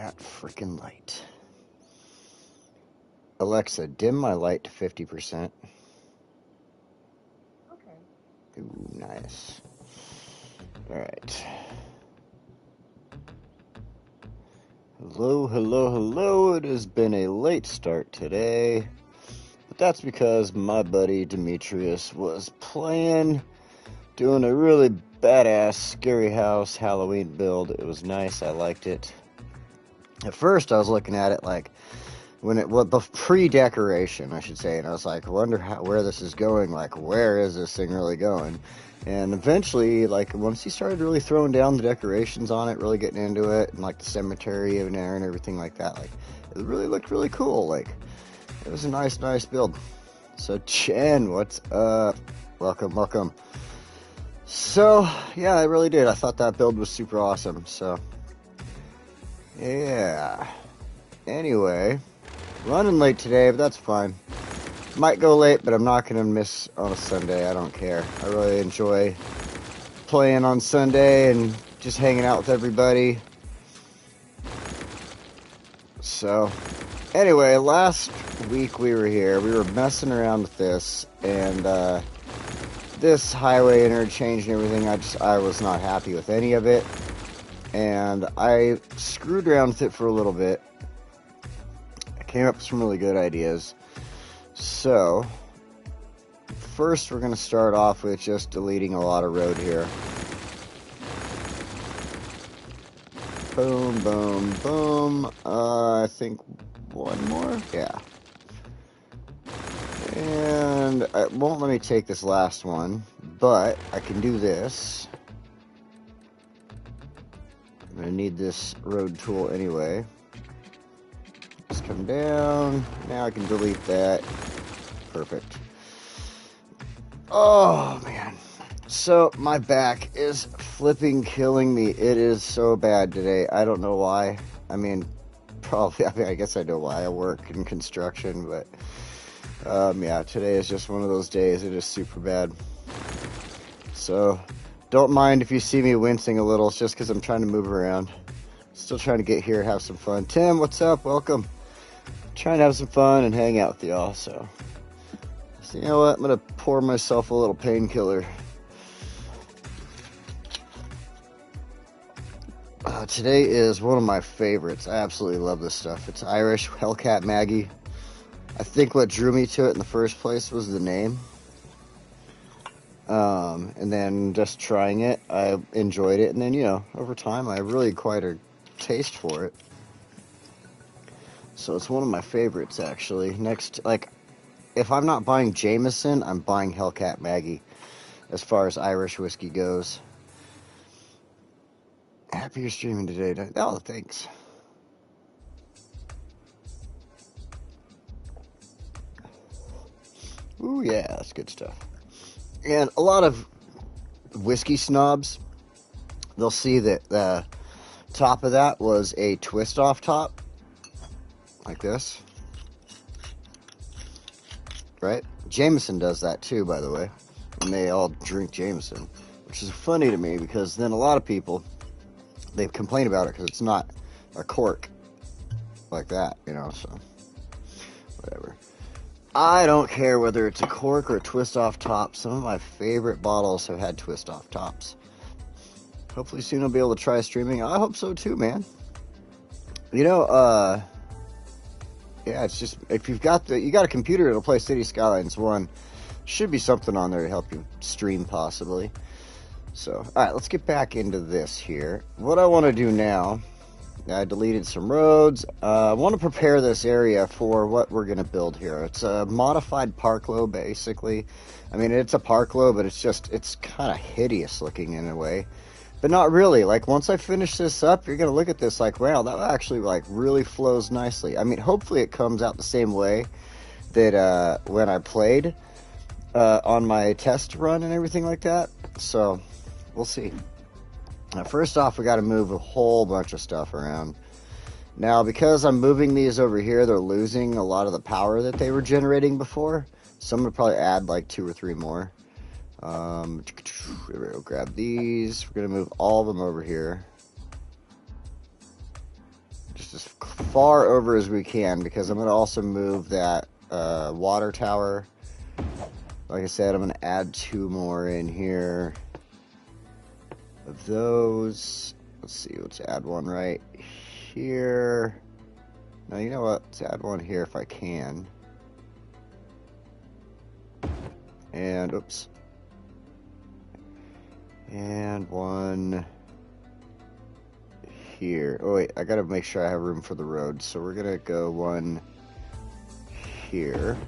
that freaking light. Alexa, dim my light to 50%. Okay. Ooh, nice. Alright. Hello, hello, hello. It has been a late start today. But that's because my buddy Demetrius was playing, doing a really badass Scary House Halloween build. It was nice. I liked it. At first, I was looking at it like, the pre-decoration, I should say, and I was like, I wonder where this is going, like, where is this thing really going? And eventually, like, once he started really throwing down the decorations on it, really getting into it, and, like, the cemetery in there and everything like that, like, it really looked really cool, like, it was a nice build. So, Chen, what's up? Welcome, welcome. So, yeah, I really did. I thought that build was super awesome, so, yeah. Anyway, running late today, but that's fine. Might go late, but I'm not going to miss on a Sunday. I don't care. I really enjoy playing on Sunday and just hanging out with everybody. So, anyway, last week we were here. We were messing around with this, and this highway interchange and everything, I was not happy with any of it. And I screwed around with it for a little bit. I came up with some really good ideas. So, first we're going to start off with just deleting a lot of road here. Boom, boom, boom. I think one more? Yeah. And it won't let me take this last one, but I can do this. I'm going to need this road tool anyway. Just come down. Now I can delete that. Perfect. Oh, man. So, my back is flipping killing me. It is so bad today. I don't know why. I mean, I guess I know why. I work in construction, but, yeah, today is just one of those days. It is super bad. So, don't mind if you see me wincing a little. It's just because I'm trying to move around. Still trying to get here, have some fun. Tim, what's up? Welcome. Trying to have some fun and hang out with y'all, so you know what? I'm going to pour myself a little painkiller. Today is one of my favorites. I absolutely love this stuff. It's Irish Hellcat Maggie. I think what drew me to it in the first place was the name. And then just trying it, I enjoyed it. And then, you know, over time, I really acquired a taste for it. So it's one of my favorites, actually. Next, like, if I'm not buying Jameson, I'm buying Hellcat Maggie, as far as Irish whiskey goes. Happy you're streaming today. Oh, thanks. Ooh, yeah, that's good stuff. And a lot of whiskey snobs, they'll see that the top of that was a twist-off top, like this. Right? Jameson does that too, by the way. And they all drink Jameson, which is funny to me because then a lot of people, they complain about it because it's not a cork like that, you know, so whatever. I don't care whether it's a cork or a twist-off top. Some of my favorite bottles have had twist-off tops. Hopefully soon I'll be able to try streaming. I hope so too, man. You know, yeah, it's just, if you got a computer that'll play City Skylines 1, should be something on there to help you stream, possibly. So, alright, let's get back into this here. What I want to do now, I deleted some roads. I want to prepare this area for what we're going to build here. It's a modified Parclo, basically. I mean, it's a Parclo, but it's kind of hideous looking in a way. But not really. Like, once I finish this up, you're going to look at this like, wow, that actually, like, really flows nicely. I mean, hopefully it comes out the same way that when I played on my test run and everything like that. So, we'll see. Now, first off, we got to move a whole bunch of stuff around. Now, because I'm moving these over here, they're losing a lot of the power that they were generating before. So, I'm going to probably add, like, 2 or 3 more. We'll grab these. We're going to move all of them over here. just as far over as we can, because I'm going to also move that water tower. Like I said, I'm going to add 2 more in here of those. Let's see, let's add one right here. No, you know what? Let's add one here if I can. And, oops. And one here. Oh, wait, I gotta make sure I have room for the road. So we're gonna go one here.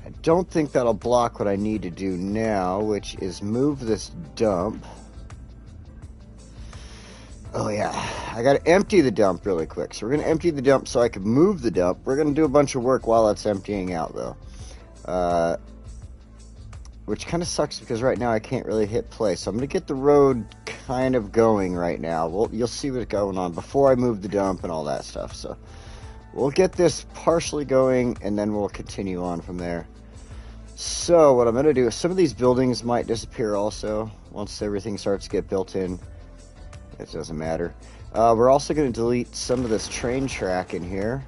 I don't think that'll block what I need to do now, which is move this dump. Oh yeah, I gotta empty the dump really quick. So we're gonna empty the dump so I can move the dump. We're gonna do a bunch of work while it's emptying out though. Which kind of sucks because right now I can't really hit play. So I'm gonna get the road kind of going right now. Well, you'll see what's going on before I move the dump and all that stuff. So we'll get this partially going and then we'll continue on from there. So what I'm gonna do is some of these buildings might disappear also once everything starts to get built in. It doesn't matter. We're also going to delete some of this train track in here.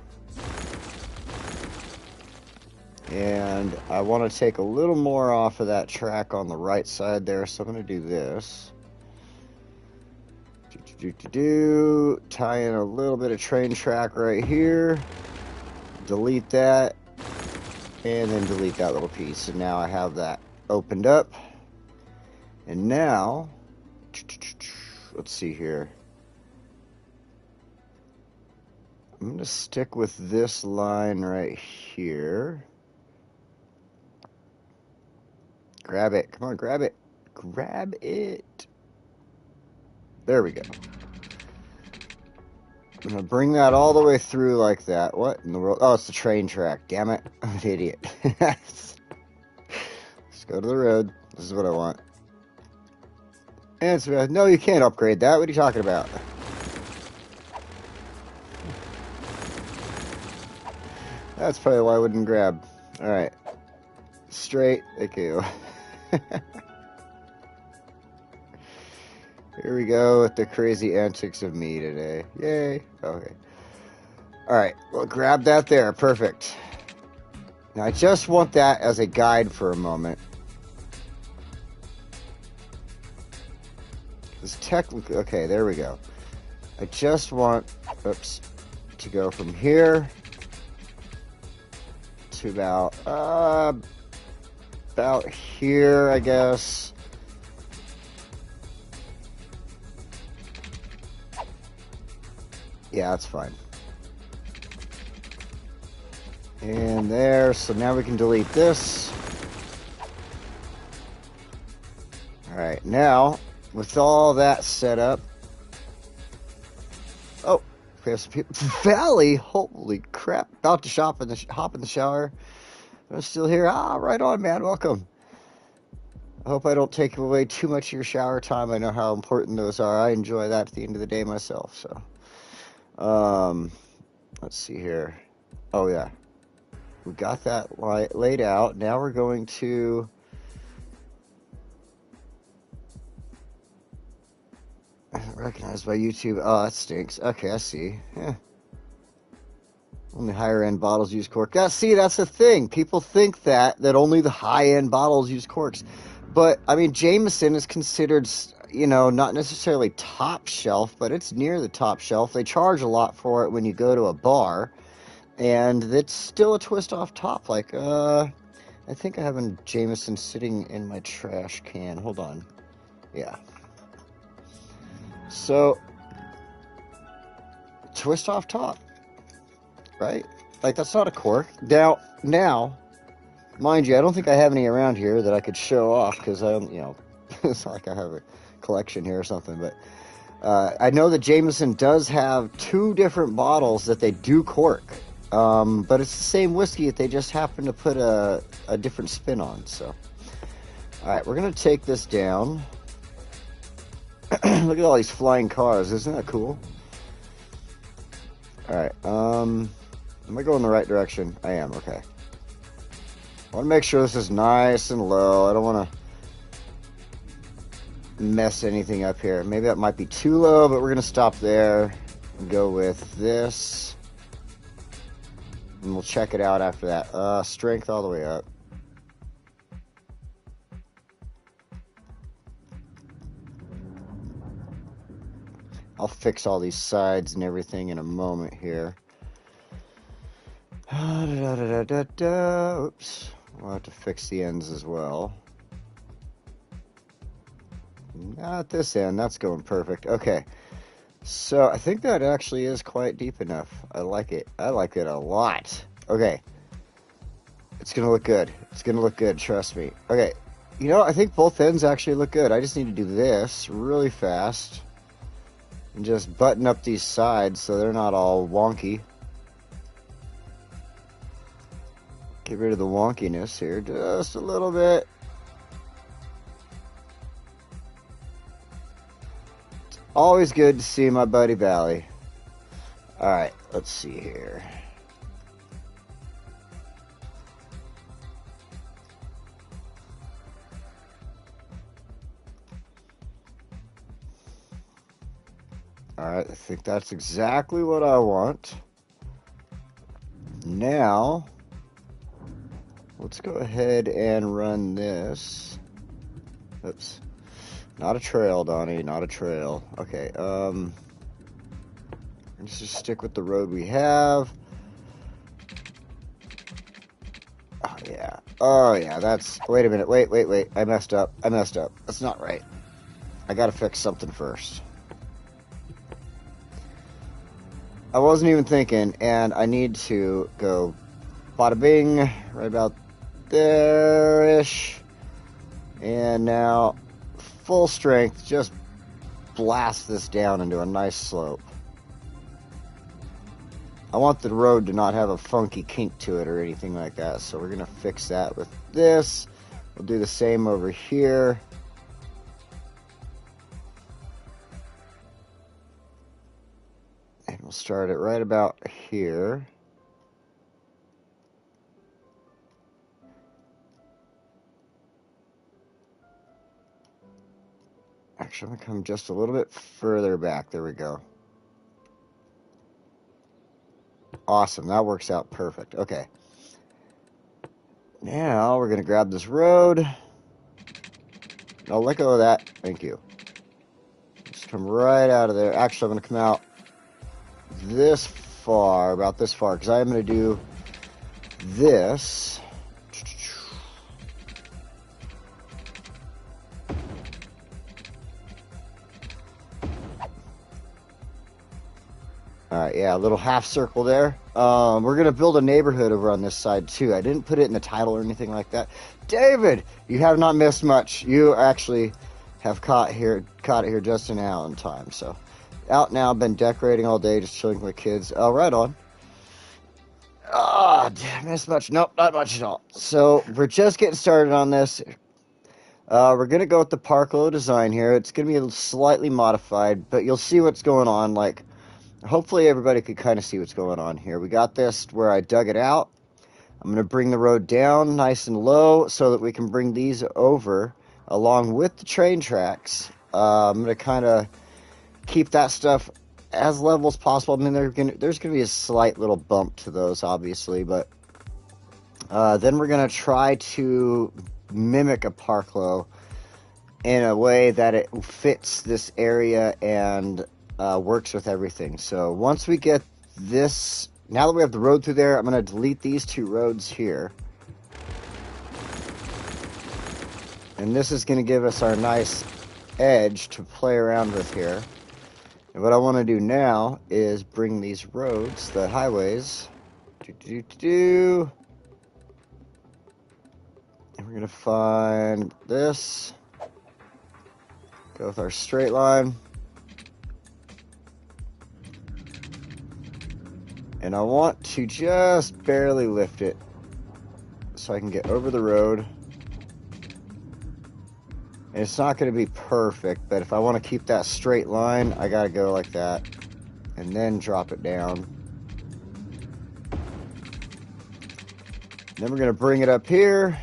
And I want to take a little more off of that track on the right side there, so I'm going to do this. Tie in a little bit of train track right here. Delete that. And then delete that little piece. And now I have that opened up. And now... let's see here. I'm going to stick with this line right here. Grab it. Come on, grab it. Grab it. There we go. I'm going to bring that all the way through like that. What in the world? Oh, it's the train track. Damn it. I'm an idiot. Let's go to the road. This is what I want. And so, no, you can't upgrade that. What are you talking about? That's probably why I wouldn't grab. Alright. Straight. Thank you. Here we go with the crazy antics of me today. Yay. Okay. Alright. Well, grab that there. Perfect. Now, I just want that as a guide for a moment. Technically, okay, there we go. I just want, oops, to go from here to about here, I guess. Yeah, that's fine. And there, so now we can delete this. All right, now. With all that set up, oh, we have some people. Valley, holy crap! About to hop in the shower. I'm still here. Ah, right on, man. Welcome. I hope I don't take away too much of your shower time. I know how important those are. I enjoy that at the end of the day myself. So, let's see here. Oh yeah, we got that laid out. Now we're going to. Recognized by YouTube. Oh, that stinks. Okay, I see. Yeah. Only higher end bottles use cork. Yeah, see, that's the thing. People think that only the high end bottles use corks. But, I mean, Jameson is considered, you know, not necessarily top shelf, but it's near the top shelf. They charge a lot for it when you go to a bar. And it's still a twist off top. Like, I think I have a Jameson sitting in my trash can. Hold on. Yeah. So, twist off top, right? Like, that's not a cork. Now, mind you, I don't think I have any around here that I could show off, because you know, it's not like I have a collection here or something, but I know that Jameson does have 2 different bottles that they do cork, but it's the same whiskey that they just happen to put a different spin on, so. Alright, we're going to take this down. Look at all these flying cars. Isn't that cool? Alright, am I going the right direction? I am, okay. I want to make sure this is nice and low. I don't want to mess anything up here. Maybe that might be too low, but we're going to stop there. Go with this. And we'll check it out after that. Strength all the way up. I'll fix all these sides and everything in a moment here. Oops. We'll have to fix the ends as well. Not this end. That's going perfect. Okay. So I think that actually is quite deep enough. I like it. I like it a lot. Okay. It's going to look good. It's going to look good. Trust me. Okay. You know, I think both ends actually look good. I just need to do this really fast. And just button up these sides so they're not all wonky. Get rid of the wonkiness here just a little bit. It's always good to see my buddy Valley. Alright, let's see here. Alright, I think that's exactly what I want. Now, let's go ahead and run this. Oops. Not a trail, Donnie, not a trail. Okay, let's just stick with the road we have. Oh, yeah, that's... Wait a minute, wait. I messed up. That's not right. I gotta fix something first. I wasn't even thinking, and I need to go bada bing, right about there-ish. And now, full strength, just blast this down into a nice slope. I want the road to not have a funky kink to it or anything like that, so we're going to fix that with this. We'll do the same over here. And we'll start it right about here. Actually, I'm going to come just a little bit further back. There we go. Awesome. That works out perfect. Okay. Now, we're going to grab this road. No, let go of that. Thank you. Just come right out of there. Actually, I'm going to come out this far, about this far, because I'm going to do this. Alright, yeah, a little half circle there. We're going to build a neighborhood over on this side, too. I didn't put it in the title or anything like that. David, you have not missed much. You actually have caught it here just in now in time. So, out now, been decorating all day, just chilling with my kids. Oh, right on. Ah, missed much? Nope, not much at all. So, we're just getting started on this. We're going to go with the Parclo design here. It's going to be slightly modified, but you'll see what's going on, like... Hopefully everybody could kind of see what's going on here. We got this where I dug it out. I'm going to bring the road down nice and low so that we can bring these over along with the train tracks. I'm going to kind of keep that stuff as level as possible. I mean, there's going to be a slight little bump to those, obviously, but then we're going to try to mimic a Parclo in a way that it fits this area and... works with everything. So once we get this, now that we have the road through there, I'm going to delete these two roads here. And this is going to give us our nice edge to play around with here. And what I want to do now is bring these roads, the highways, and we're going to find this, go with our straight line. And I want to just barely lift it so I can get over the road. And it's not going to be perfect, but if I want to keep that straight line, I got to go like that. And then drop it down. Then we're going to bring it up here.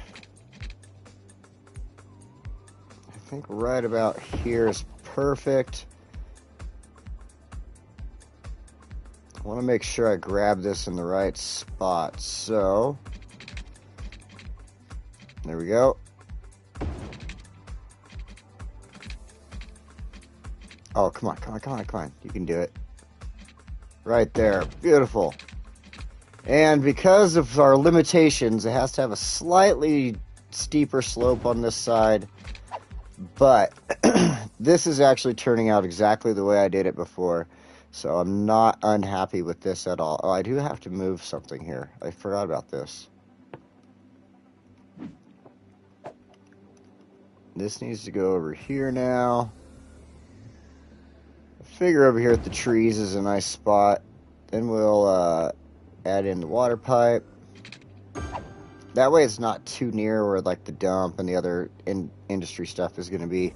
I think right about here is perfect. I want to make sure I grab this in the right spot. So, there we go. Oh, come on, come on, come on, come on. You can do it. Right there. Beautiful. And because of our limitations, it has to have a slightly steeper slope on this side. But this is actually turning out exactly the way I did it before. So I'm not unhappy with this at all. Oh, I do have to move something here. I forgot about this. This needs to go over here now. I figure over here at the trees is a nice spot. Then we'll add in the water pipe. That way it's not too near where like the dump and the other industry stuff is going to be.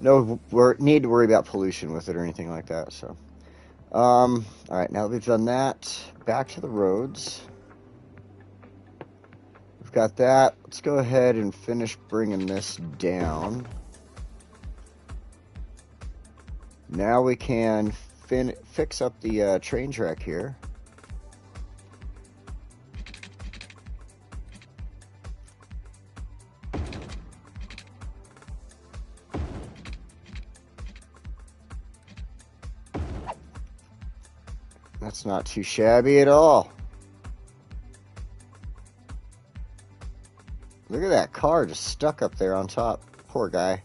No need to worry about pollution with it or anything like that. So, all right, now that we've done that, back to the roads. We've got that. Let's go ahead and finish bringing this down. Now we can fix up the train track here. That's not too shabby at all. Look at that car just stuck up there on top. Poor guy.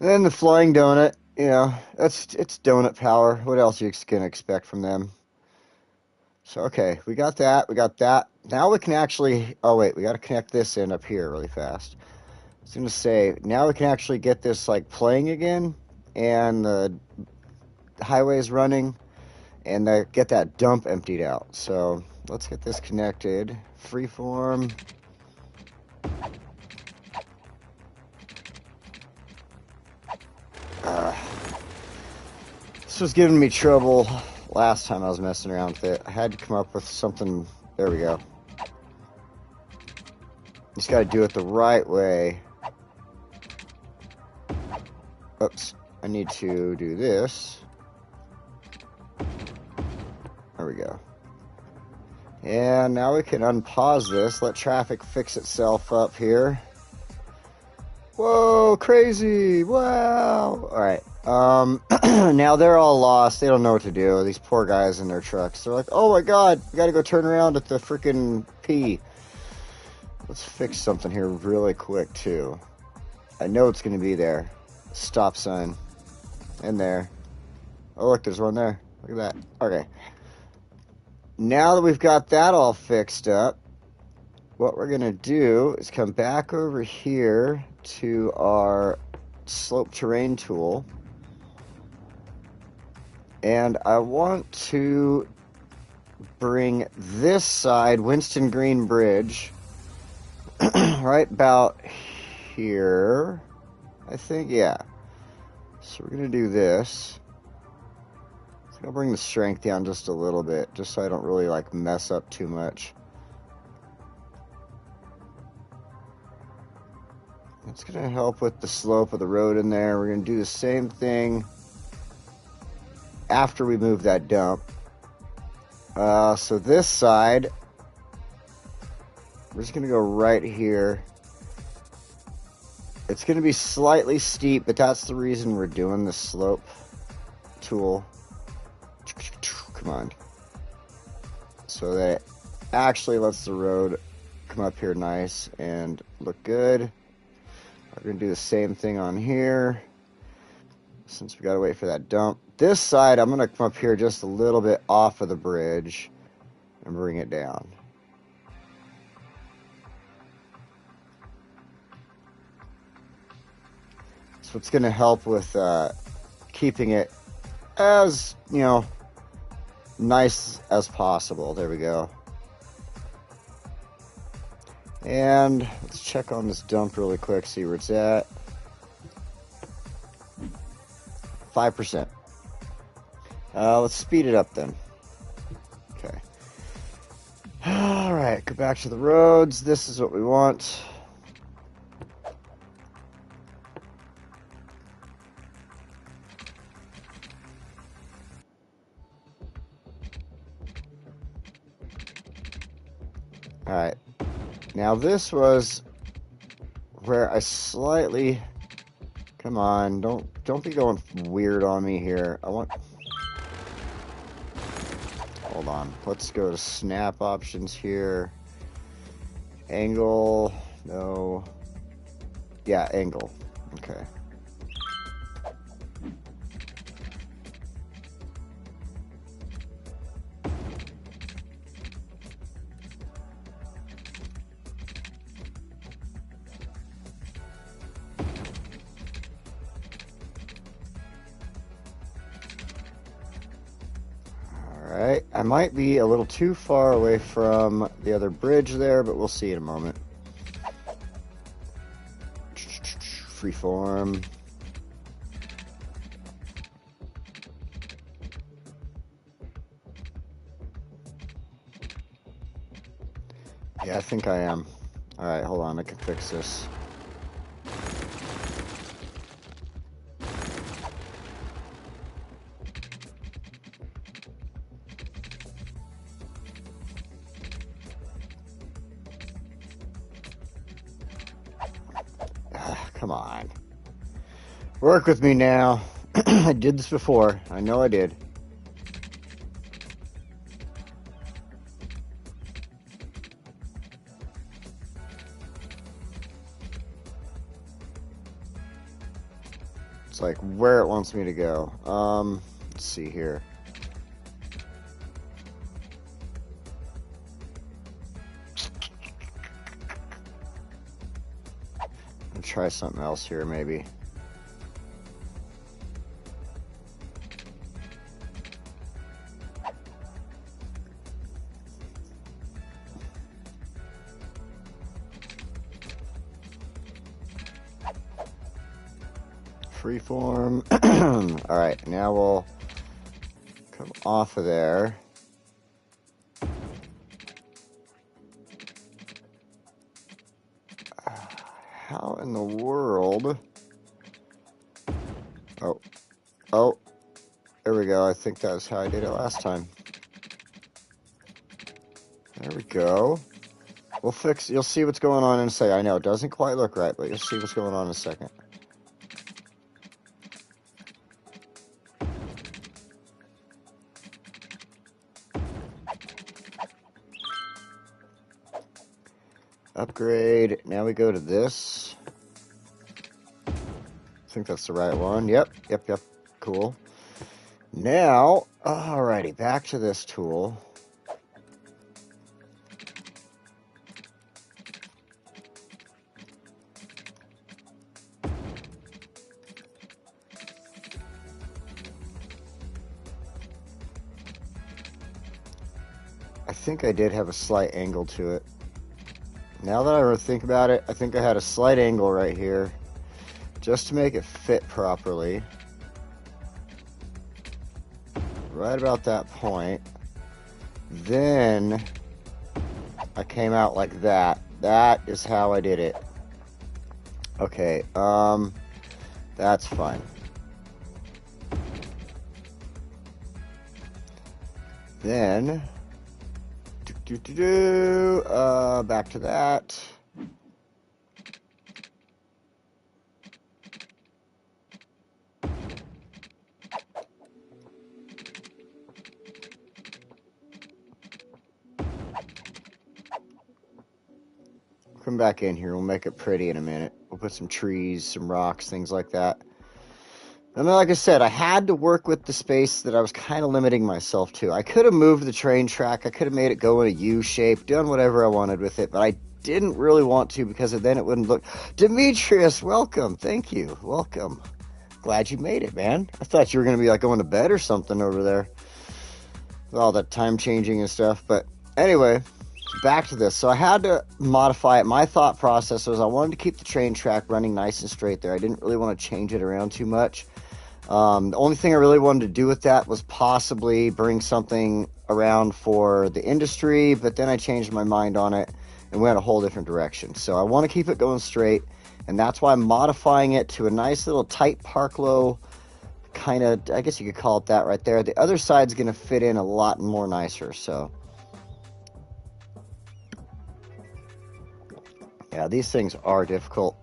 And then the flying donut, you know, it's donut power. What else are you gonna expect from them? So, okay, we got that. We got that. Now we can actually... Oh, wait, we got to connect this in up here really fast. I was going to say, now we can actually get this, like, playing again. And the highway's running. And get that dump emptied out. So, let's get this connected. Freeform. This was giving me trouble last time I was messing around with it. I had to come up with something. There we go. Just got to do it the right way. Oops. I need to do this. There we go. And now we can unpause this. Let traffic fix itself up here. Whoa, crazy. Wow. All right. Now they're all lost. They don't know what to do. These poor guys in their trucks. They're like, oh my God, we got to go turn around at the freaking P. Let's fix something here really quick too. I know it's going to be there. Stop sign. In there. Oh, look, there's one there. Look at that. Okay. Now that we've got that all fixed up, what we're going to do is come back over here to our slope terrain tool. And I want to bring this side, Winston Green Bridge, right about here, I think, yeah. So we're going to do this. So I'll bring the strength down just a little bit, just so I don't really like mess up too much. It's going to help with the slope of the road in there. We're going to do the same thing after we move that dump. So this side, we're just going to go right here. It's going to be slightly steep, but that's the reason we're doing the slope tool. Come on. So that it actually lets the road come up here nice and look good. We're going to do the same thing on here, since we got to wait for that dump. This side, I'm going to come up here just a little bit off of the bridge and bring it down. So it's going to help with keeping it as, you know, nice as possible. There we go. And let's check on this dump really quick, see where it's at. 5%. Let's speed it up then. Okay. All right, go back to the roads. This is what we want. Alright. Now this was where I slightly... Come on, don't be going weird on me here. I want... Hold on. Let's go to snap options here. Angle. No. Yeah, angle. Okay. Alright, I might be a little too far away from the other bridge there, but we'll see in a moment. Freeform. Yeah, I think I am. Alright, hold on, I can fix this. Come on. Work with me now. I did this before. I know I did. It's like where it wants me to go. Let's see here. Try something else here, maybe. Freeform. All right, now we'll come off of there. How in the world? Oh, there we go. I think that's how I did it last time. There we go. We'll fix, you'll see what's going on in a second. I know it doesn't quite look right, but you'll see what's going on in a second. Upgrade. Now we go to this. I think that's the right one. Yep. Cool. Now, alrighty, back to this tool. I think I did have a slight angle to it. Now that I think about it, I think I had a slight angle right here just to make it fit properly. Right about that point. Then I came out like that. That is how I did it. Okay, that's fine. Then back to that. Come back in here. We'll make it pretty in a minute. We'll put some trees, some rocks, things like that. And then, like I said, I had to work with the space that I was kind of limiting myself to. I could have moved the train track. I could have made it go in a U shape, done whatever I wanted with it, but I didn't really want to because then it wouldn't look... Demetrius, welcome. Thank you. Welcome. Glad you made it, man. I thought you were going to be like going to bed or something over there. With all that time changing and stuff. But anyway, back to this. So I had to modify it. My thought process was I wanted to keep the train track running nice and straight there. I didn't really want to change it around too much. The only thing I really wanted to do with that was possibly bring something around for the industry, but then I changed my mind on it and went a whole different direction. So I want to keep it going straight, and that's why I'm modifying it to a nice little tight Parclo kind of, I guess you could call it that right there. The other side's going to fit in a lot more nicer, so. Yeah, these things are difficult.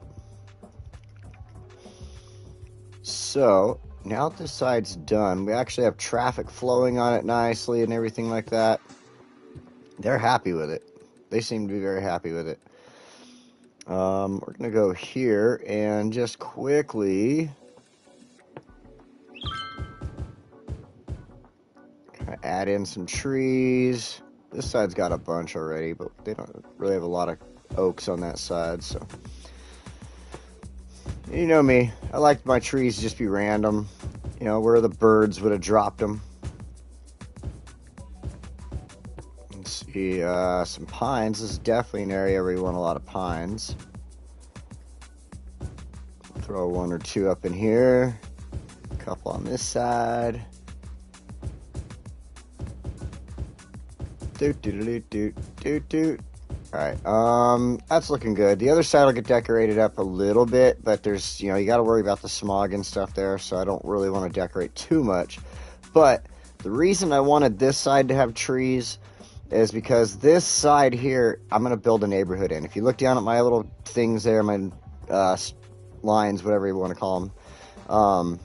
So, now that this side's done, we actually have traffic flowing on it nicely and everything like that. They're happy with it. They seem to be very happy with it. We're going to go here and just quickly add in some trees. This side's got a bunch already, but they don't really have a lot of oaks on that side, so. You know me, I like my trees to just be random, you know, where the birds would have dropped them. Let's see, some pines. This is definitely an area where you want a lot of pines. Throw one or two up in here, a couple on this side. Doot doot doot doot doot doot. Alright, that's looking good. The other side will get decorated up a little bit, but there's, you know, you got to worry about the smog and stuff there, so I don't really want to decorate too much. But the reason I wanted this side to have trees is because this side here, I'm going to build a neighborhood in. If you look down at my little things there, my lines, whatever you want to call them,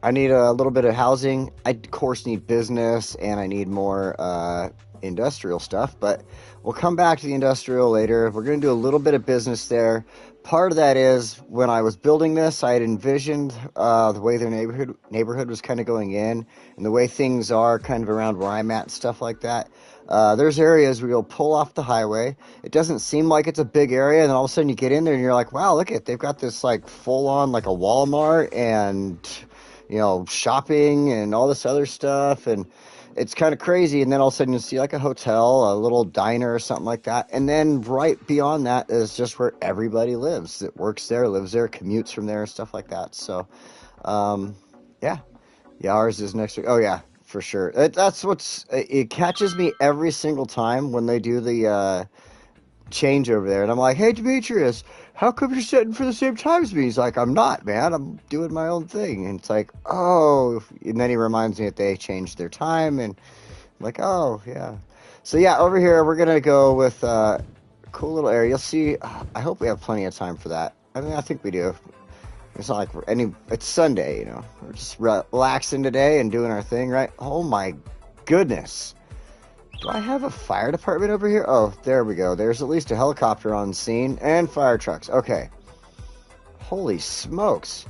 I need a little bit of housing. I, of course, need business, and I need more industrial stuff, but we'll come back to the industrial later. We're going to do a little bit of business there. Part of that is when I was building this, I had envisioned the way their neighborhood was kind of going in, and the way things are kind of around where I'm at and stuff like that. There's areas where you'll pull off the highway. It doesn't seem like it's a big area, and then all of a sudden you get in there and you're like, wow, look at, they've got this like full on like a Walmart and, you know, shopping and all this other stuff, and it's kind of crazy. And then all of a sudden you see like a hotel, a little diner or something like that. And then right beyond that is just where everybody lives. That works there, lives there, commutes from there and stuff like that. So, yeah. Yeah, ours is next week. Oh, yeah, for sure. That's what's... It catches me every single time when they do the change over there. And I'm like, hey, Demetrius, how come you're sitting for the same time as me? He's like, I'm not, man. I'm doing my own thing. And it's like, oh. And then he reminds me that they changed their time. And I'm like, oh, yeah. So, yeah, over here, we're going to go with a cool little area. You'll see. I hope we have plenty of time for that. I mean, I think we do. It's not like it's Sunday, you know. We're just relaxing today and doing our thing, right? Oh, my goodness. Do I have a fire department over here? Oh, there we go. There's at least a helicopter on scene and fire trucks. Okay. Holy smokes.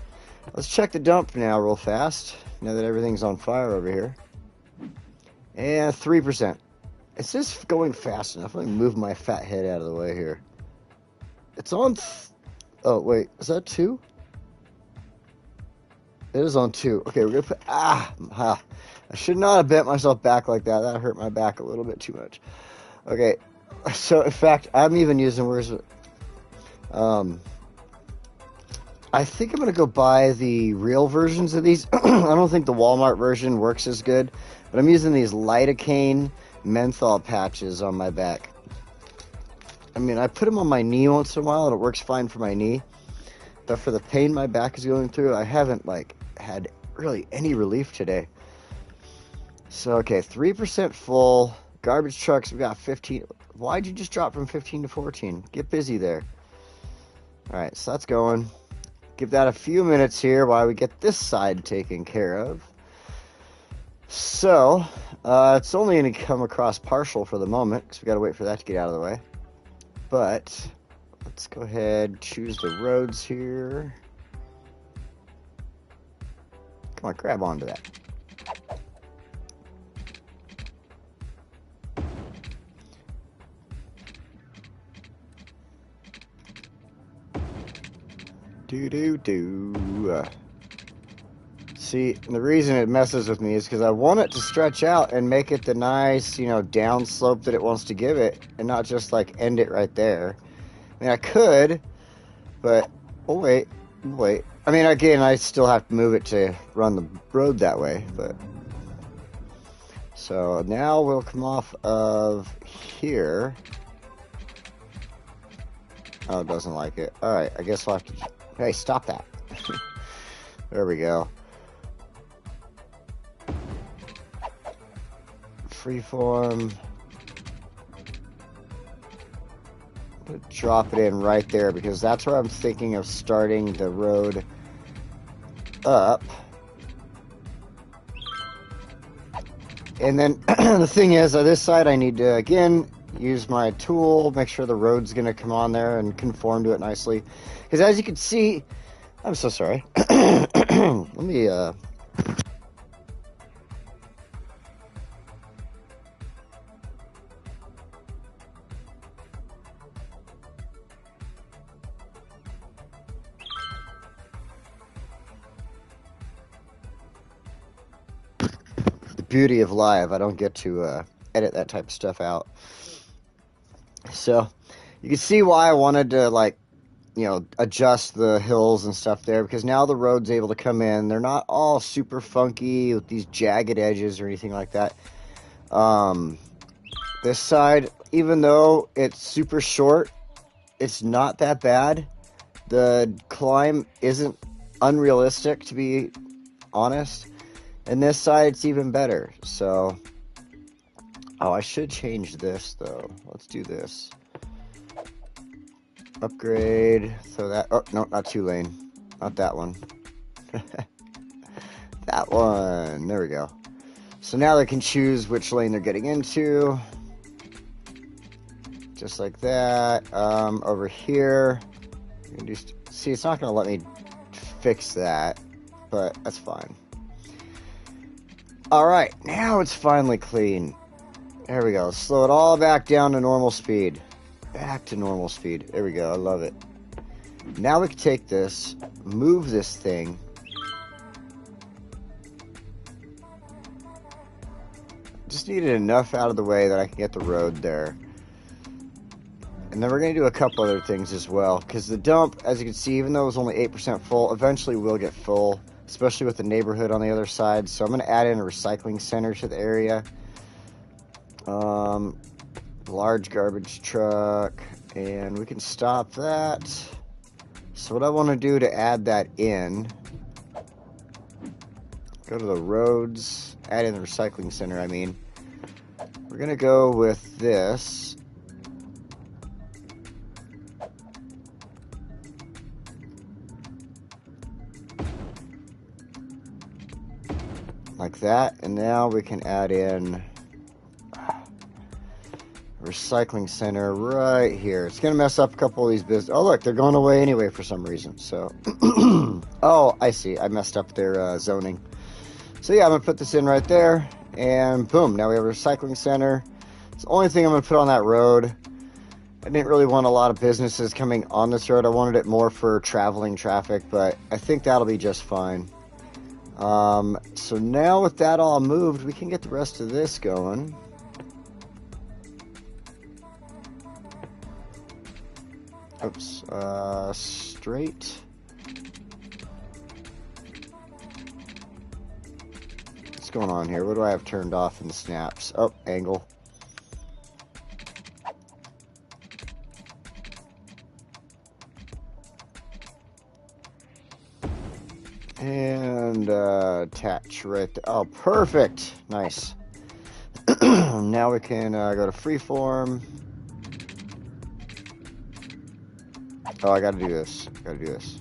Let's check the dump now real fast. Now that everything's on fire over here. And 3%. Is this going fast enough? Let me move my fat head out of the way here. It's on... Oh, wait. Is that 2? It is on 2. Okay, we're going to put... I should not have bent myself back like that. That hurt my back a little bit too much. Okay, so in fact, I'm even using... Where's it? I think I'm going to go buy the real versions of these. I don't think the Walmart version works as good, but I'm using these lidocaine menthol patches on my back. I mean, I put them on my knee once in a while, and it works fine for my knee. But for the pain my back is going through, I haven't, like, had really any relief today. So, okay, 3% full. Garbage trucks, we got 15. Why'd you just drop from 15 to 14? Get busy there. All right, so that's going. Give that a few minutes here while we get this side taken care of. So, it's only going to come across partial for the moment, because we got to wait for that to get out of the way. But let's go ahead, choose the roads here. Come on, grab onto that. See, the reason it messes with me is because I want it to stretch out and make it the nice, you know, down slope that it wants to give it, and not just, like, end it right there. I mean, I could, but, oh, wait. I mean, again, I still have to move it to run the road that way, but... So, now we'll come off of here. Oh, it doesn't like it. Alright, I guess we'll have to... Hey, stop that. There we go. Freeform. drop it in right there because that's where I'm thinking of starting the road up. And then the thing is, on this side, I need to, again, use my tool, make sure the road's going to come on there and conform to it nicely. Because as you can see, I'm so sorry. Let me, the beauty of live, I don't get to edit that type of stuff out. So, you can see why I wanted to, like, you know, adjust the hills and stuff there, because now the road's able to come in. They're not all super funky with these jagged edges or anything like that. This side, even though it's super short, it's not that bad. The climb isn't unrealistic, to be honest. And this side, it's even better. So, oh, I should change this, though. Let's do this. Upgrade, so that, oh, no, not 2-lane, not that one. That one, there we go. So now they can choose which lane they're getting into. Just like that. Over here, you can just, see, it's not going to let me fix that, but that's fine. Alright, now it's finally clean. There we go, slow it all back down to normal speed. Back to normal speed. There we go. I love it. Now we can take this, move this thing. Just needed enough out of the way that I can get the road there. And then we're going to do a couple other things as well. Because the dump, as you can see, even though it was only 8% full, eventually will get full. Especially with the neighborhood on the other side. So I'm going to add in a recycling center to the area. Large garbage truck, and we can stop that. So what I want to do to add that in, go to the roads, add in the recycling center, I mean. We're going to go with this. Like that, and now we can add in recycling center right here. It's gonna mess up a couple of these business. Oh look, they're going away anyway for some reason. So, oh, I see. I messed up their zoning. So yeah, I'm gonna put this in right there, and boom. Now we have a recycling center. It's the only thing I'm gonna put on that road. I didn't really want a lot of businesses coming on this road. I wanted it more for traveling traffic, but I think that'll be just fine. So now with that all moved, we can get the rest of this going. Oops, straight. What's going on here? What do I have turned off in the snaps? Oh, angle. And, attach right there. Oh, perfect. Nice. Now we can, go to freeform. Oh, I gotta do this. Gotta do this.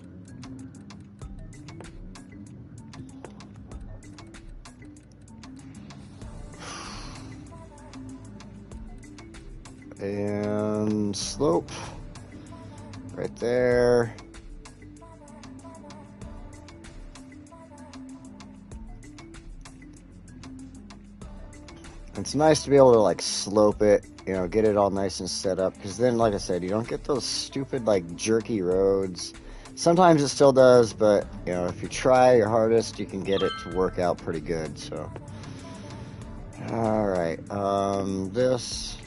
And slope. Right there. It's nice to be able to, like, slope it, you know, get it all nice and set up, because then, like I said, you don't get those stupid, like, jerky roads. Sometimes it still does, but, you know, if you try your hardest, you can get it to work out pretty good, so. Alright, this.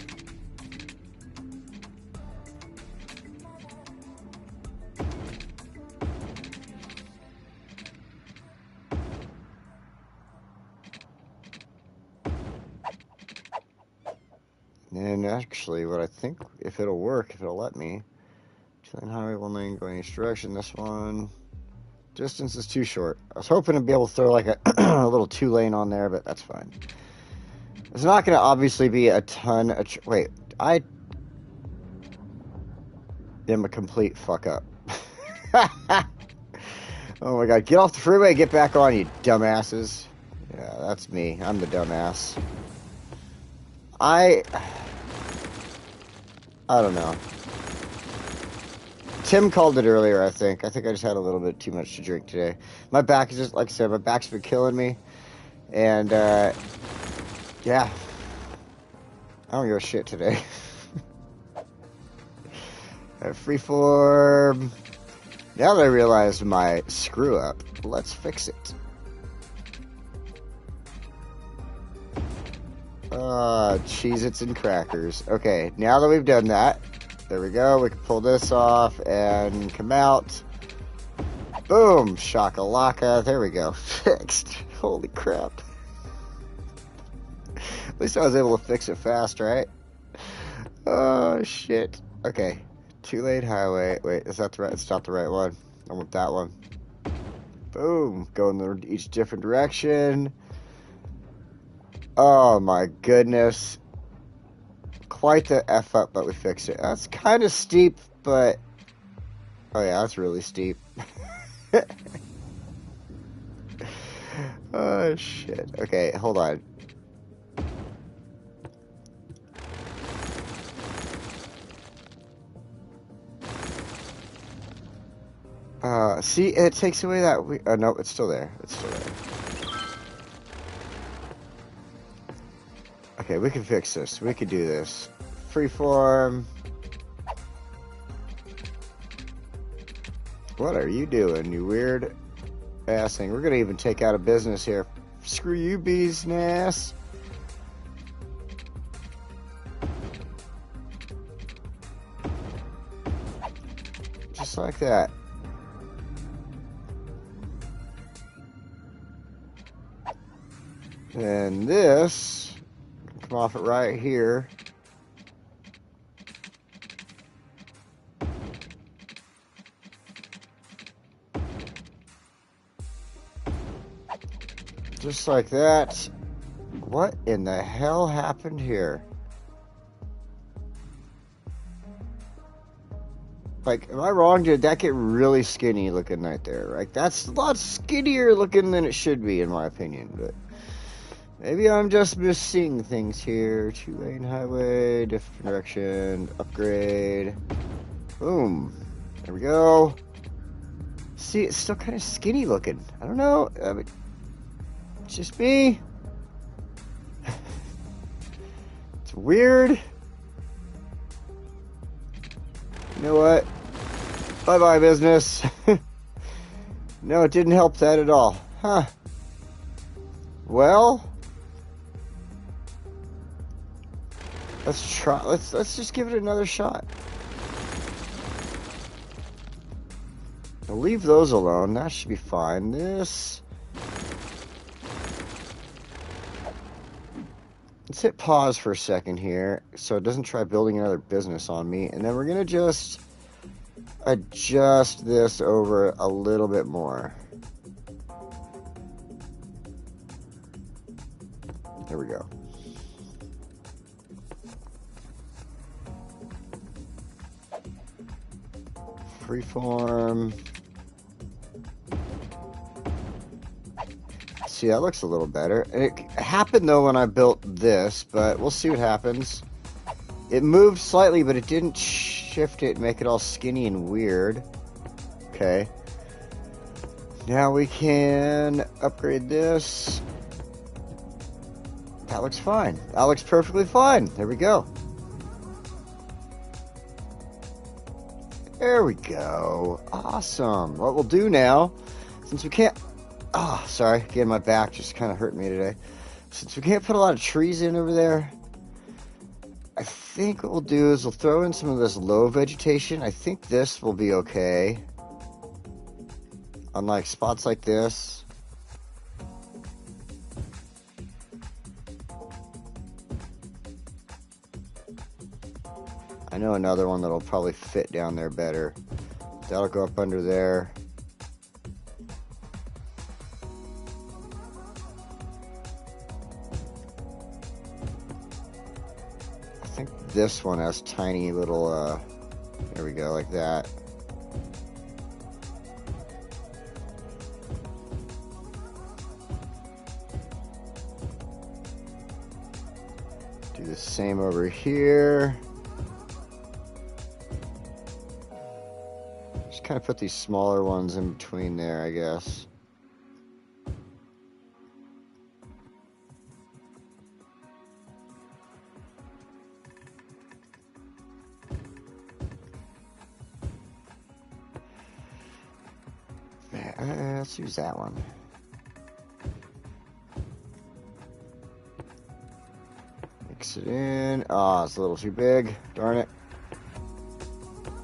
And actually, what I think, if it'll work, if it'll let me, 2-lane highway, 1-lane going each direction. This one, distance is too short. I was hoping to be able to throw like a, a little 2-lane on there, but that's fine. It's not going to obviously be a ton of, wait, am a complete fuck up. Oh my god, get off the freeway, get back on, you dumbasses. Yeah, that's me. I'm the dumbass. I don't know. Tim called it earlier, I think. I just had a little bit too much to drink today. My back is just, like I said, my back's been killing me. And, yeah. I don't give a shit today. Freeform. Now that I realized my screw up, let's fix it. Cheez-Its and crackers. Okay, now that we've done that, there we go. We can pull this off and come out. Boom! Shakalaka. There we go. Fixed. Holy crap. At least I was able to fix it fast, right? Oh, shit. Okay. 2-lane highway. Wait, is that the right? It's not the right one. I want that one. Boom. Going in each different direction. Oh, my goodness. Quite the F up, but we fixed it. That's kind of steep, but... Oh, yeah, that's really steep. Oh, shit. Okay, hold on. See, it takes away that... Oh, no, it's still there. It's still there. Okay, we can fix this. We can do this. Freeform. What are you doing, you weird ass thing? We're gonna even take out a business here. Screw you, business. Just like that. And this can come off it right here. Just like that. What in the hell happened here? Like, am I wrong? Did that get really skinny looking right there? Like, that's a lot skinnier looking than it should be, in my opinion. But maybe I'm just missing things here. 2-lane highway, different direction, upgrade. Boom. There we go. See, it's still kind of skinny looking. I don't know. I mean, it's just me. It's weird. You know what? Bye-bye, business. No, it didn't help that at all. Huh. Well, let's try. Let's just give it another shot. I'll leave those alone. That should be fine. This. Let's hit pause for a second here so it doesn't try building another business on me. And then we're going to just adjust this over a little bit more. There we go. Freeform. See, that looks a little better. It happened though when I built this, but we'll see what happens. It moved slightly, but it didn't shift it and make it all skinny and weird. Okay. Now we can upgrade this. That looks fine. That looks perfectly fine. There we go. There we go. Awesome. What we'll do now, since we can't... Oh, sorry. Again, my back just kind of hurt me today. Since we can't put a lot of trees in over there, I think what we'll do is we'll throw in some of this low vegetation. I think this will be okay. Unlike spots like this. I know another one that'll probably fit down there better. That'll go up under there. I think this one has tiny little There we go, like that. Do the same over here. Just kind of put these smaller ones in between there, I guess. Let's use that one. Mix it in. Oh, it's a little too big. Darn it.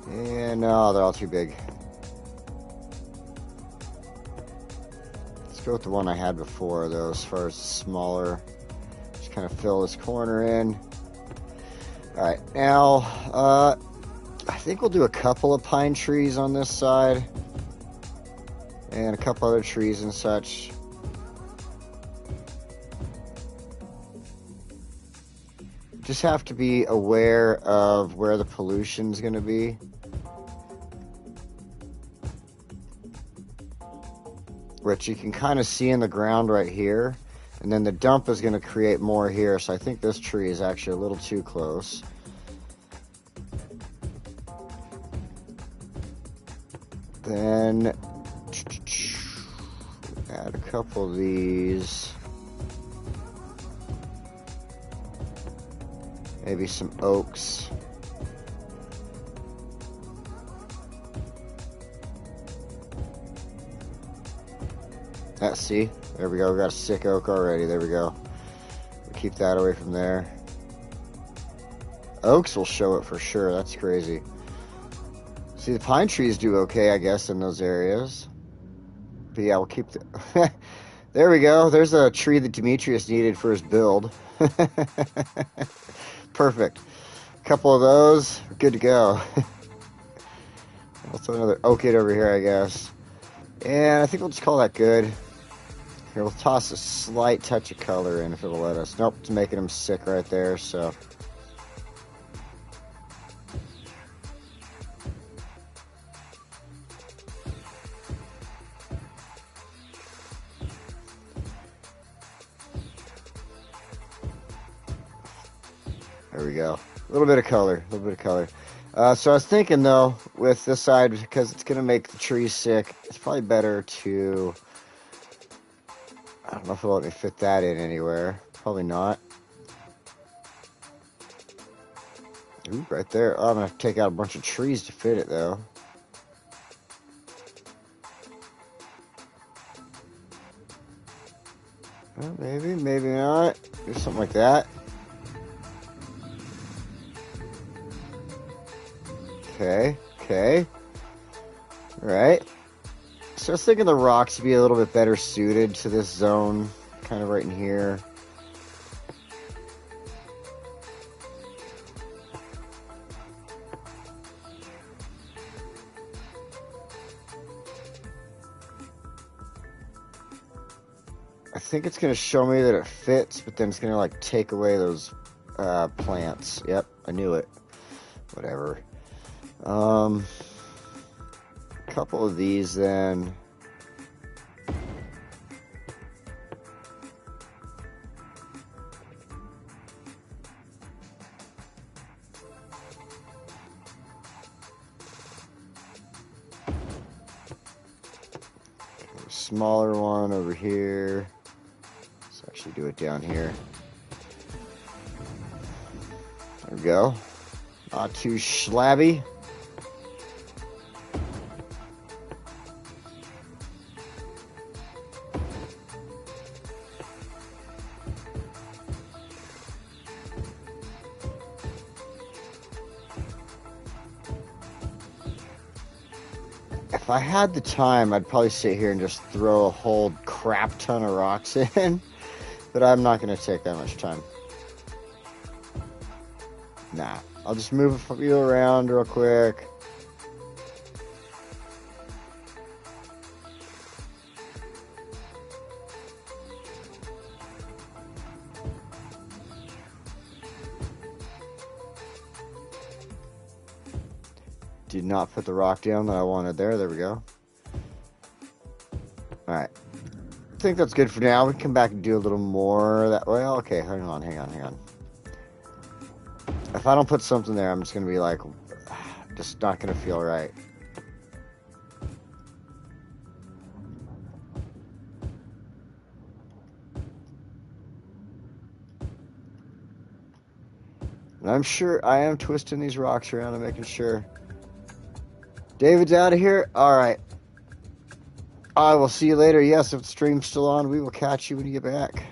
And no, they're all too big. Let's go with the one I had before, though, as far as smaller. Just kind of fill this corner in. Alright, now, I think we'll do a couple of pine trees on this side. And a couple other trees and such. Just have to be aware of where the pollution's going to be. Which you can kind of see in the ground right here. And then the dump is going to create more here. So I think this tree is actually a little too close. Then add a couple of these. Maybe some oaks. See, there we go. We got a sick oak already. There we go. We'll keep that away from there. Oaks will show it for sure. That's crazy. See, the pine trees do okay, I guess, in those areas. But yeah, we'll keep the... There we go. There's a tree that Demetrius needed for his build. Perfect. A couple of those. We're good to go. Also another oak it over here, I guess. And I think we'll just call that good. Here, we'll toss a slight touch of color in if it'll let us. Nope, it's making them sick right there, so... There we go. A little bit of color, a little bit of color. So I was thinking, though, with this side, because it's going to make the trees sick, it's probably better to... I don't know if it'll let me fit that in anywhere. Probably not. Ooh, right there. Oh, I'm going to have to take out a bunch of trees to fit it, though. Well, maybe, maybe not. Do something like that. Okay, okay. Alright. So I was thinking the rocks would be a little bit better suited to this zone, kind of right in here. I think it's going to show me that it fits, but then it's going to like take away those plants. Yep, I knew it. Whatever. A couple of these then. Smaller one over here. Let's actually do it down here. There we go. Not too shlabby. If I had the time, I'd probably sit here and just throw a whole crap ton of rocks in, but I'm not going to take that much time. Nah, I'll just move a few around real quick. Did not put the rock down that I wanted there. There we go. Alright. I think that's good for now. We can come back and do a little more that way. Okay, hang on. If I don't put something there, I'm just going to be like, just not going to feel right. And I'm sure I am twisting these rocks around and making sure. David's out of here? Alright. I will see you later. Yes, if the stream's still on, we will catch you when you get back.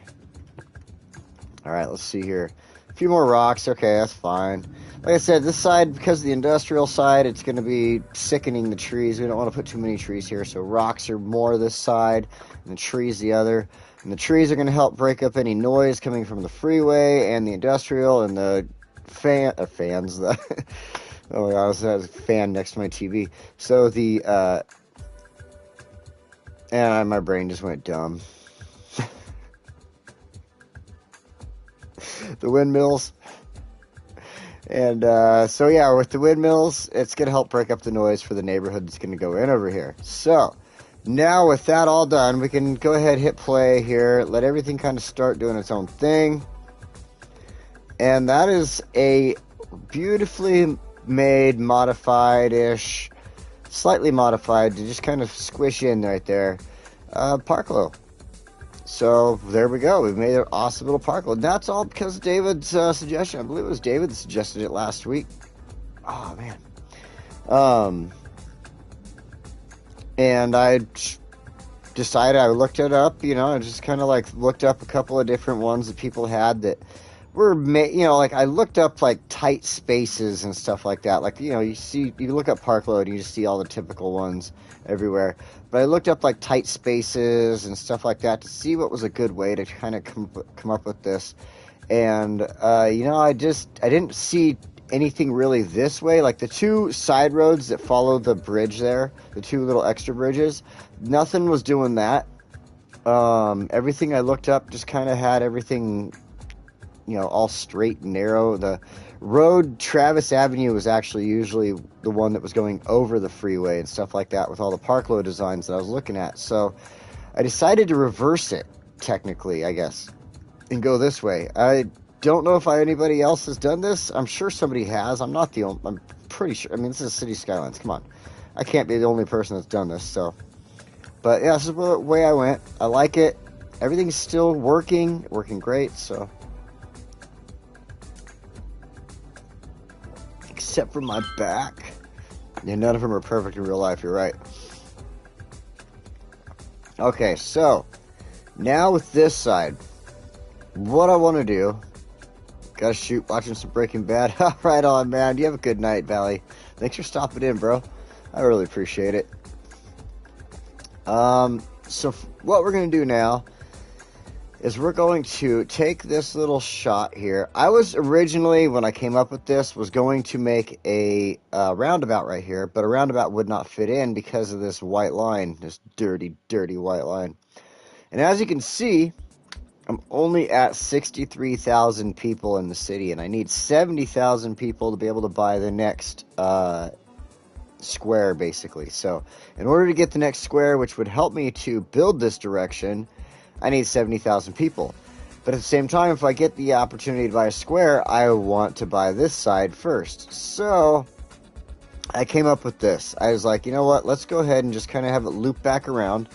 Alright, let's see here. A few more rocks. Okay, that's fine. Like I said, this side, because of the industrial side, it's going to be sickening the trees. We don't want to put too many trees here, so rocks are more this side, and the trees the other. And the trees are going to help break up any noise coming from the freeway and the industrial and the fans. Oh my god, I was a fan next to my TV. So the, and my brain just went dumb. The windmills. And so yeah, with the windmills, it's going to help break up the noise for the neighborhood that's going to go in over here. So now with that all done, we can go ahead, hit play here, let everything kind of start doing its own thing. And that is a beautifully made, modified-ish, slightly modified to just kind of squish in right there, Parclo. So there we go. We've made an awesome little Parclo. And that's all because of David's suggestion. I believe it was David that suggested it last week. Oh, man. And I decided, I looked it up, you know, I just kind of like looked up a couple of different ones that people had that were made, you know, like I looked up like tight spaces and stuff like that. Like, you know, you look up Parclo and you just see all the typical ones everywhere. But I looked up like tight spaces and stuff like that to see what was a good way to kind of come up with this. And, you know, I didn't see anything really this way. Like the two side roads that follow the bridge there, the two little extra bridges, nothing was doing that. Everything I looked up just kind of had everything, you know, all straight and narrow. The road, Travis Avenue, was actually usually the one that was going over the freeway and stuff like that with all the Parclo designs that I was looking at. So I decided to reverse it, technically, I guess, and go this way. I don't know if anybody else has done this. I'm sure somebody has. I'm not the only, I'm pretty sure. I mean, this is City Skylines. Come on. I can't be the only person that's done this, so. But yeah, this is the way I went. I like it. Everything's still working great, so. Except for my back. Yeah, none of them are perfect in real life, you're right. Okay, so now with this side, what I want to do, gotta shoot, watching some Breaking Bad. Right on, man. You have a good night, Valley. Thanks for stopping in, bro. I really appreciate it. So what we're going to do now is we're going to take this little shot here. I was originally, when I came up with this, was going to make a roundabout right here, but a roundabout would not fit in because of this white line, this dirty, dirty white line. And as you can see, I'm only at 63,000 people in the city, and I need 70,000 people to be able to buy the next square, basically. So in order to get the next square, which would help me to build this direction, I need 70,000 people. But at the same time, if I get the opportunity to buy a square, I want to buy this side first. So I came up with this. I was like, you know what, let's go ahead and just kind of have it loop back around.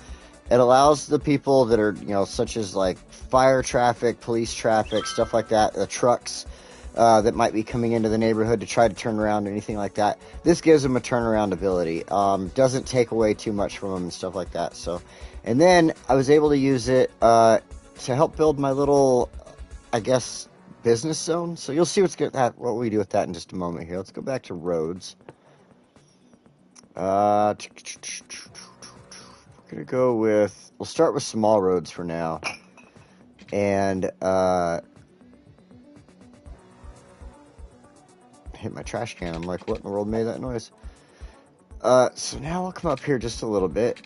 It allows the people that are, you know, such as like fire traffic, police traffic, stuff like that, the trucks that might be coming into the neighborhood to try to turn around, anything like that. This gives them a turnaround ability. Doesn't take away too much from them and stuff like that. So, and then I was able to use it to help build my little, I guess, business zone. So you'll see what we do with that in just a moment here. Let's go back to roads. We're going to go with, we'll start with small roads for now. And hit my trash can. I'm like, what in the world made that noise? So now I'll come up here just a little bit.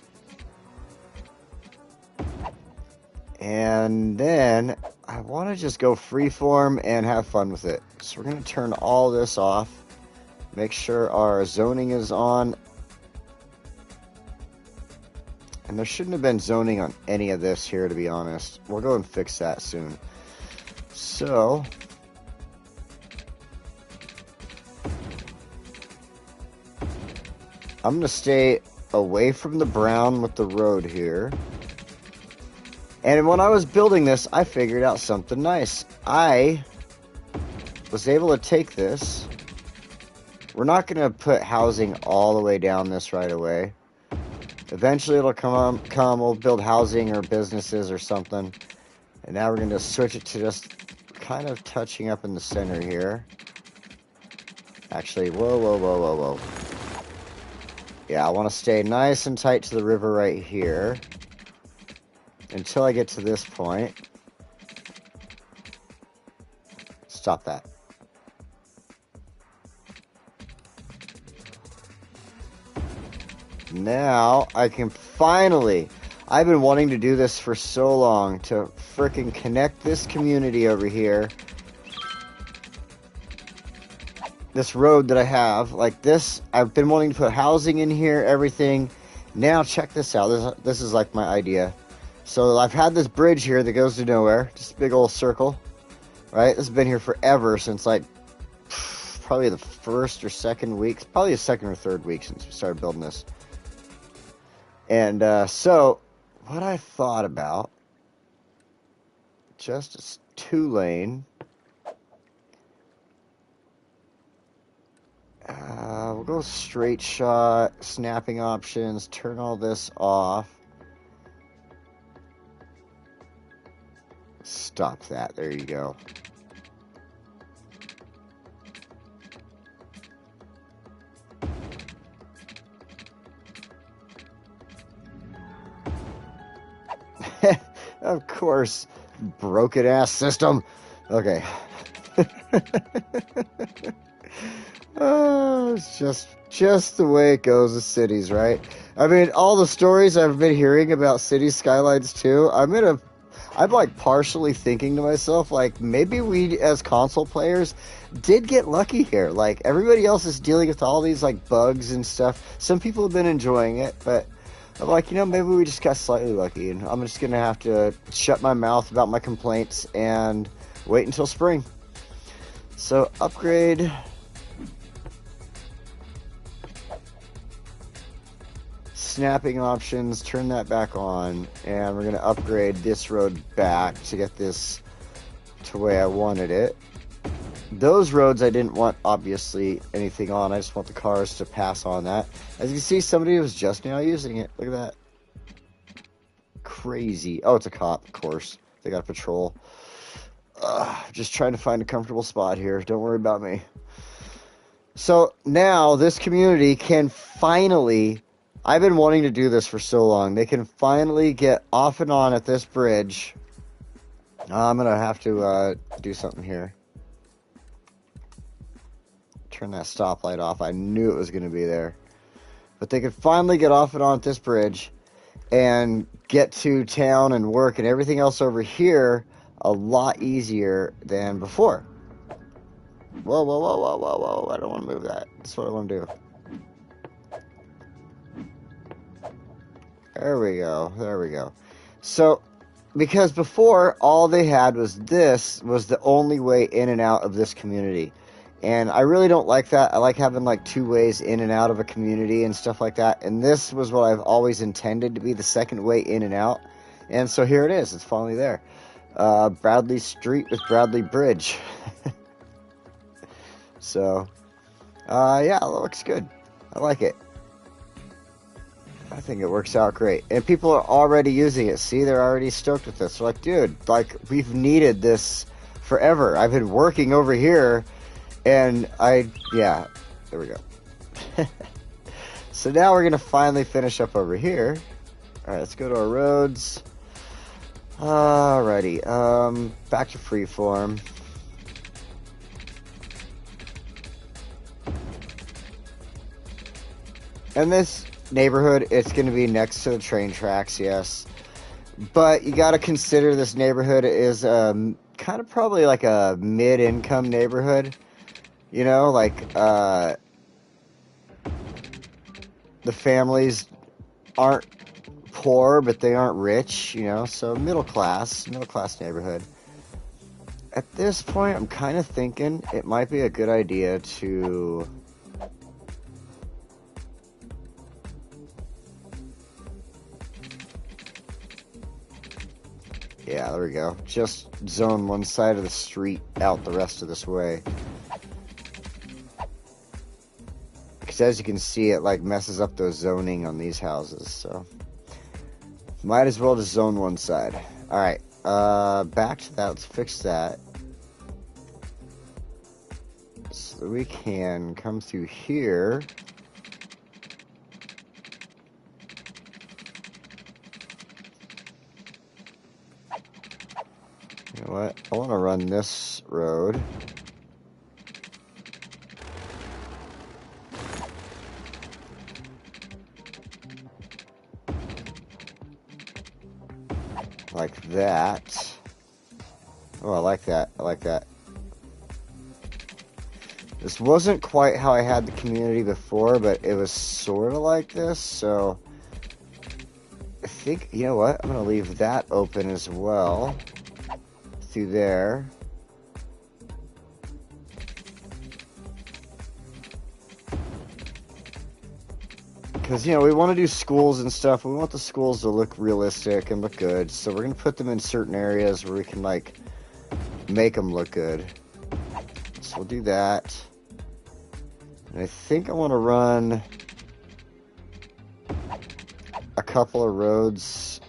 And then I want to just go freeform and have fun with it. So we're going to turn all this off. Make sure our zoning is on. And there shouldn't have been zoning on any of this here, to be honest. We'll go and fix that soon. So, I'm going to stay away from the brown with the road here. And when I was building this, I figured out something nice. I was able to take this. We're not going to put housing all the way down this right away. Eventually it'll come, we'll build housing or businesses or something. And now we're going to switch it to just kind of touching up in the center here. Actually, whoa. Yeah, I want to stay nice and tight to the river right here. Until I get to this point. Stop that. Now, I can finally... I've been wanting to do this for so long, to frickin' connect this community over here. This road that I have, like this, I've been wanting to put housing in here, everything. Now, check this out. This is like my idea. So, I've had this bridge here that goes to nowhere. Just a big old circle. Right? This has been here forever, since like... probably the first or second week. Probably the second or third week since we started building this. And so, what I thought about, just a 2-lane. We'll go straight shot, snapping options, turn all this off. Stop that, there you go. Of course, broken ass system. Okay. Oh, it's just the way it goes with cities, right? I mean, all the stories I've been hearing about Cities Skylines 2, I'm like partially thinking to myself, like, maybe we as console players did get lucky here. Like, everybody else is dealing with all these like bugs and stuff. Some people have been enjoying it, but I'm like, maybe we just got slightly lucky, and I'm just going to have to shut my mouth about my complaints and wait until spring. So, upgrade. Snapping options, turn that back on, and we're going to upgrade this road back to get this to the way I wanted it. Those roads I didn't want, obviously, anything on. I just want the cars to pass on that. As you can see, somebody was just now using it. Look at that. Crazy. Oh, it's a cop, of course. They got a patrol. Just trying to find a comfortable spot here. Don't worry about me. So, now, this community can finally... I've been wanting to do this for so long. They can finally get off and on at this bridge. I'm going to have to do something here. Turn that stoplight off. I knew it was going to be there. But they could finally get off and on at this bridge and get to town and work and everything else over here a lot easier than before. Whoa. I don't want to move that. That's what I want to do. There we go. So, because before, all they had was this was the only way in and out of this community. And I really don't like that. I like having like 2 ways in and out of a community and stuff like that. And this was what I've always intended to be the second way in and out. And so here it is. It's finally there. Bradley Street with Bradley Bridge. So, yeah, it looks good. I like it. I think it works out great. And people are already using it. See, they're already stoked with this. They're like, dude, like, we've needed this forever. I've been working over here, and yeah, there we go. So now we're going to finally finish up over here. All right, let's go to our roads. Alrighty, back to freeform. And this neighborhood, it's going to be next to the train tracks, yes. But you got to consider this neighborhood is kind of probably like a mid-income neighborhood. You know, like the families aren't poor, but they aren't rich, you know, so middle class neighborhood. At this point, I'm kind of thinking it might be a good idea to... Yeah, there we go. Just zone one side of the street out the rest of this way. Because as you can see, it like messes up those zoning on these houses, so... Might as well just zone one side. Alright, back to that. Let's fix that. So we can come through here. You know what? I want to run this road. Like that. Oh, I like that. I like that. This wasn't quite how I had the community before, but it was sort of like this, so I think, you know what? I'm going to leave that open as well through there. Because, you know, we want to do schools and stuff. We want the schools to look realistic and look good, so we're going to put them in certain areas where we can, like, make them look good. So we'll do that. And I think I want to run a couple of roads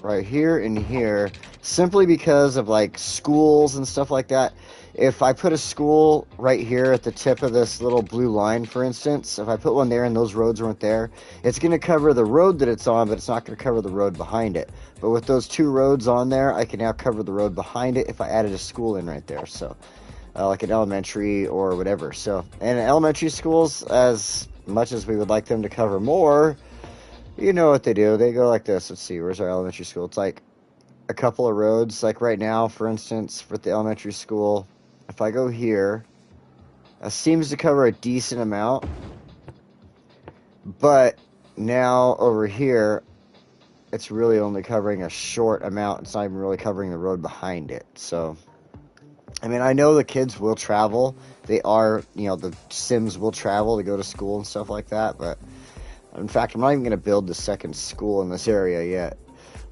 right here and here, simply because of like schools and stuff like that. If I put a school right here at the tip of this little blue line, for instance, if I put one there and those roads weren't there, it's going to cover the road that it's on, but it's not going to cover the road behind it. But with those two roads on there, I can now cover the road behind it if I added a school in right there. So like an elementary or whatever. So, and elementary schools, as much as we would like them to cover more, you know what they do. They go like this. Let's see, where's our elementary school? It's like a couple of roads. Like right now, for instance, for the elementary school, if I go here, it seems to cover a decent amount. But now over here, it's really only covering a short amount. It's not even really covering the road behind it. So, I mean, I know the kids will travel. They are, you know, the Sims will travel to go to school and stuff like that. But, in fact, I'm not even going to build the second school in this area yet.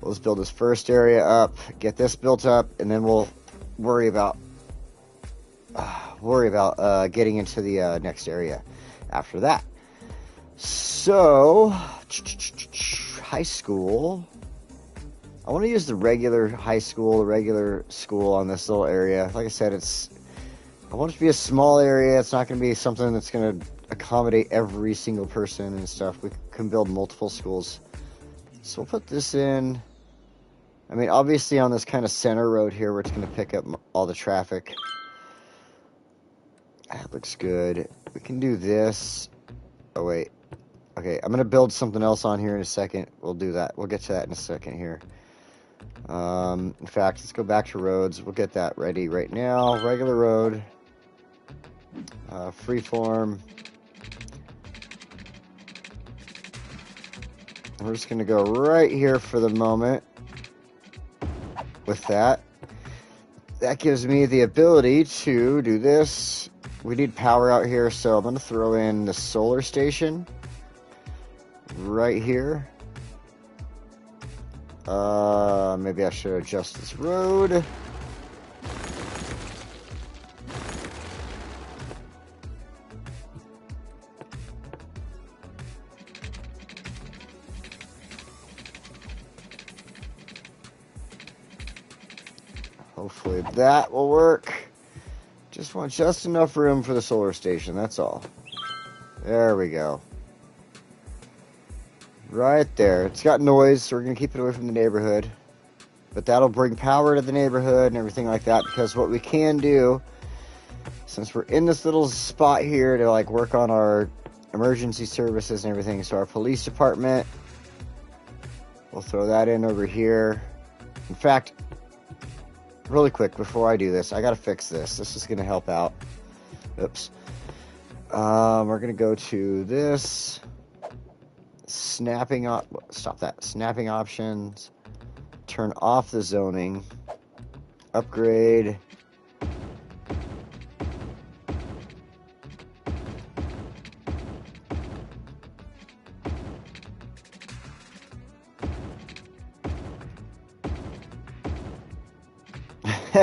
We'll just build this first area up, get this built up, and then we'll worry about getting into the next area after that. So, high school. I want to use the regular high school, the regular school on this little area. Like I said, I want it to be a small area. It's not going to be something that's going to accommodate every single person and stuff. We can build multiple schools. So we'll put this in. I mean, obviously on this kind of center road here where it's going to pick up all the traffic. That looks good. We can do this. Oh, wait. Okay, I'm going to build something else on here in a second. We'll do that. We'll get to that in a second here. In fact, let's go back to roads. We'll get that ready right now. Regular road. Freeform. We're just going to go right here for the moment with that. That gives me the ability to do this. We need power out here, so I'm going to throw in the solar station right here. Maybe I should adjust this road. Hopefully that will work. Just want just enough room for the solar station, that's all. There we go. Right there. It's got noise, so we're going to keep it away from the neighborhood. But that'll bring power to the neighborhood and everything like that, because what we can do, since we're in this little spot here to like work on our emergency services and everything, so our police department, we'll throw that in over here. In fact, really quick before I do this, I gotta fix this. This is gonna help out. Oops. We're gonna go to this. snapping up. Stop that. Snapping options. Turn off the zoning. Upgrade.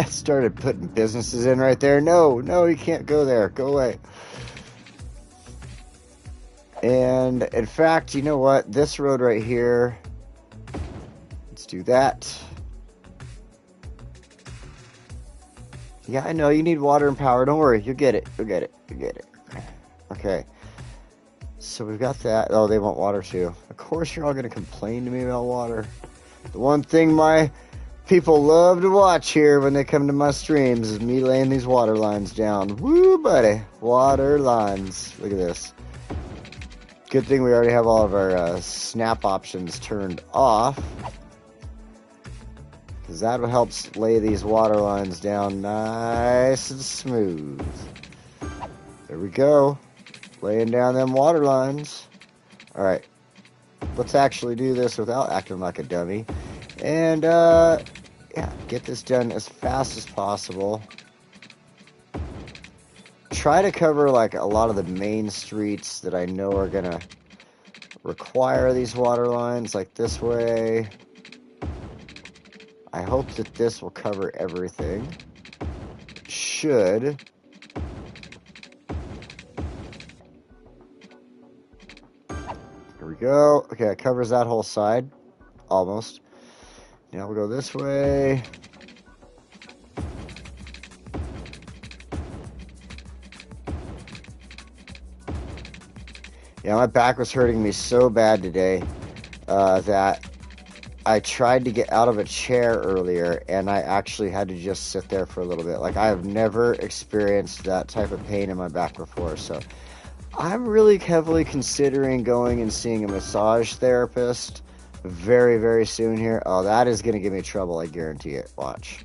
Started putting businesses in right there. No, you can't go there. Go away. And in fact, you know what? This road right here, let's do that. Yeah, I know you need water and power. Don't worry. You'll get it. Okay. So we've got that. Oh, they want water too. Of course, you're all going to complain to me about water. The one thing my people love to watch here when they come to my streams is me laying these water lines down. Woo, buddy. Water lines. Look at this. Good thing we already have all of our snap options turned off. Because that helps lay these water lines down nice and smooth. There we go. Laying down them water lines. Alright. Let's actually do this without acting like a dummy. And, yeah, get this done as fast as possible. Try to cover, like, a lot of the main streets that I know are gonna require these water lines, like this way. I hope that this will cover everything. It should. Here we go. Okay, it covers that whole side. Almost. Now we'll go this way. Yeah, my back was hurting me so bad today that I tried to get out of a chair earlier, and I actually had to just sit there for a little bit. Like, I have never experienced that type of pain in my back before, so I'm really heavily considering going and seeing a massage therapist very, very soon here. Oh, that is going to give me trouble, I guarantee it. Watch.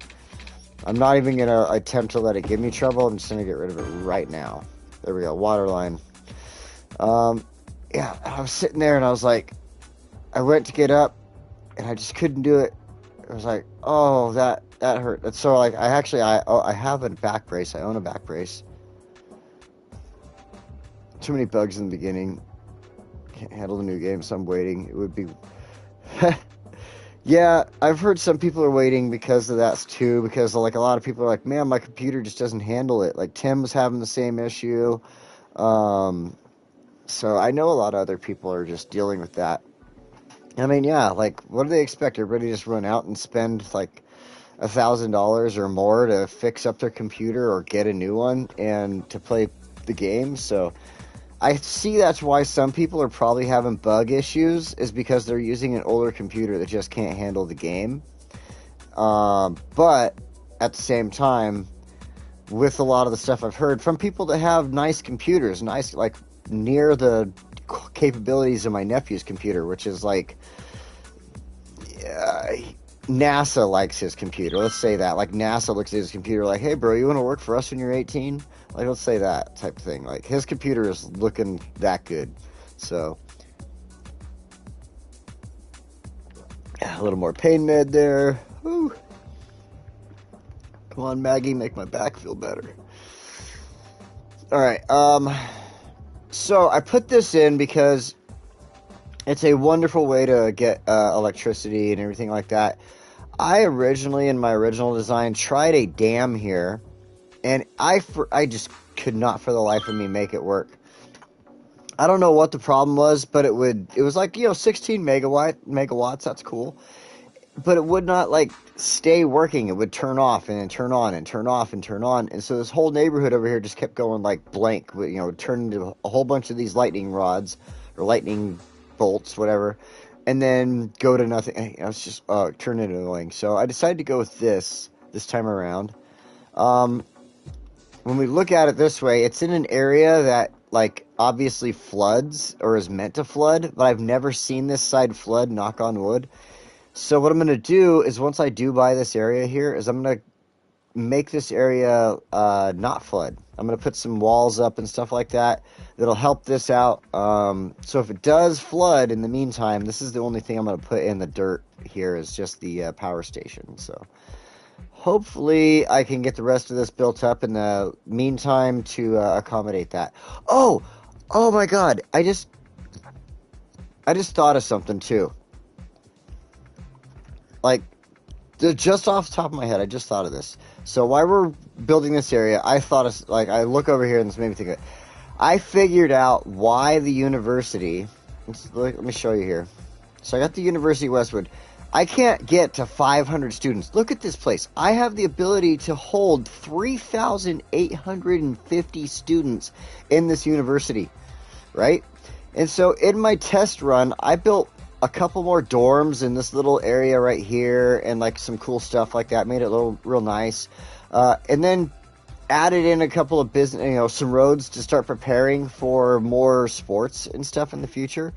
I'm not even going to attempt to let it give me trouble. I'm just going to get rid of it right now. There we go. Water line. Yeah, I was sitting there and I was like, I went to get up and I just couldn't do it. I was like, oh, that hurt. And so, like, I have a back brace. I own a back brace. Too many bugs in the beginning. Can't handle the new game, so I'm waiting. It would be... Yeah, I've heard some people are waiting because of that too, because like a lot of people are like, man, my computer just doesn't handle it. Like Tim was having the same issue. So I know a lot of other people are just dealing with that. I mean, yeah, like what do they expect? Everybody just run out and spend like $1,000 or more to fix up their computer or get a new one and to play the game. So I see that's why some people are probably having bug issues, is because they're using an older computer that just can't handle the game. But at the same time, with a lot of the stuff I've heard from people that have nice computers, nice, like near the capabilities of my nephew's computer, which is like, NASA likes his computer. Let's say that. Like NASA looks at his computer like, hey bro, you want to work for us when you're 18? Like, let's say that type of thing. Like, his computer is looking that good. So, a little more pain med there. Woo. Come on, Maggie, make my back feel better. Alright, so I put this in because it's a wonderful way to get electricity and everything like that. I originally, in my original design, tried a dam here. And I just could not for the life of me make it work. I don't know what the problem was, but it was like, 16 megawatts, that's cool. But it would not like stay working. It would turn off and then turn on and turn off and turn on. And so this whole neighborhood over here just kept going like blank. Turn into a whole bunch of these lightning rods or lightning bolts, whatever. And then go to nothing. It was just turned into annoying. So I decided to go with this time around. When we look at it this way, it's in an area that, like, obviously floods or is meant to flood, but I've never seen this side flood, knock on wood. So what I'm going to do is once I do buy this area here is I'm going to make this area not flood. I'm going to put some walls up and stuff like that that'll help this out. So if it does flood in the meantime, this is the only thing I'm going to put in the dirt here is just the power station. So hopefully I can get the rest of this built up in the meantime to accommodate that. Oh my God. I just thought of something too. Like, just off the top of my head, I just thought of this. So while we're building this area, I thought of, like, I look over here and this made me think of it. I figured out why the university, let me show you here. So I got the University of Westwood. I can't get to 500 students. Look at this place. I have the ability to hold 3,850 students in this university, right? And so in my test run, I built a couple more dorms in this little area right here and like some cool stuff like that. Made it real nice. And then added in a couple of business, some roads to start preparing for more sports and stuff in the future.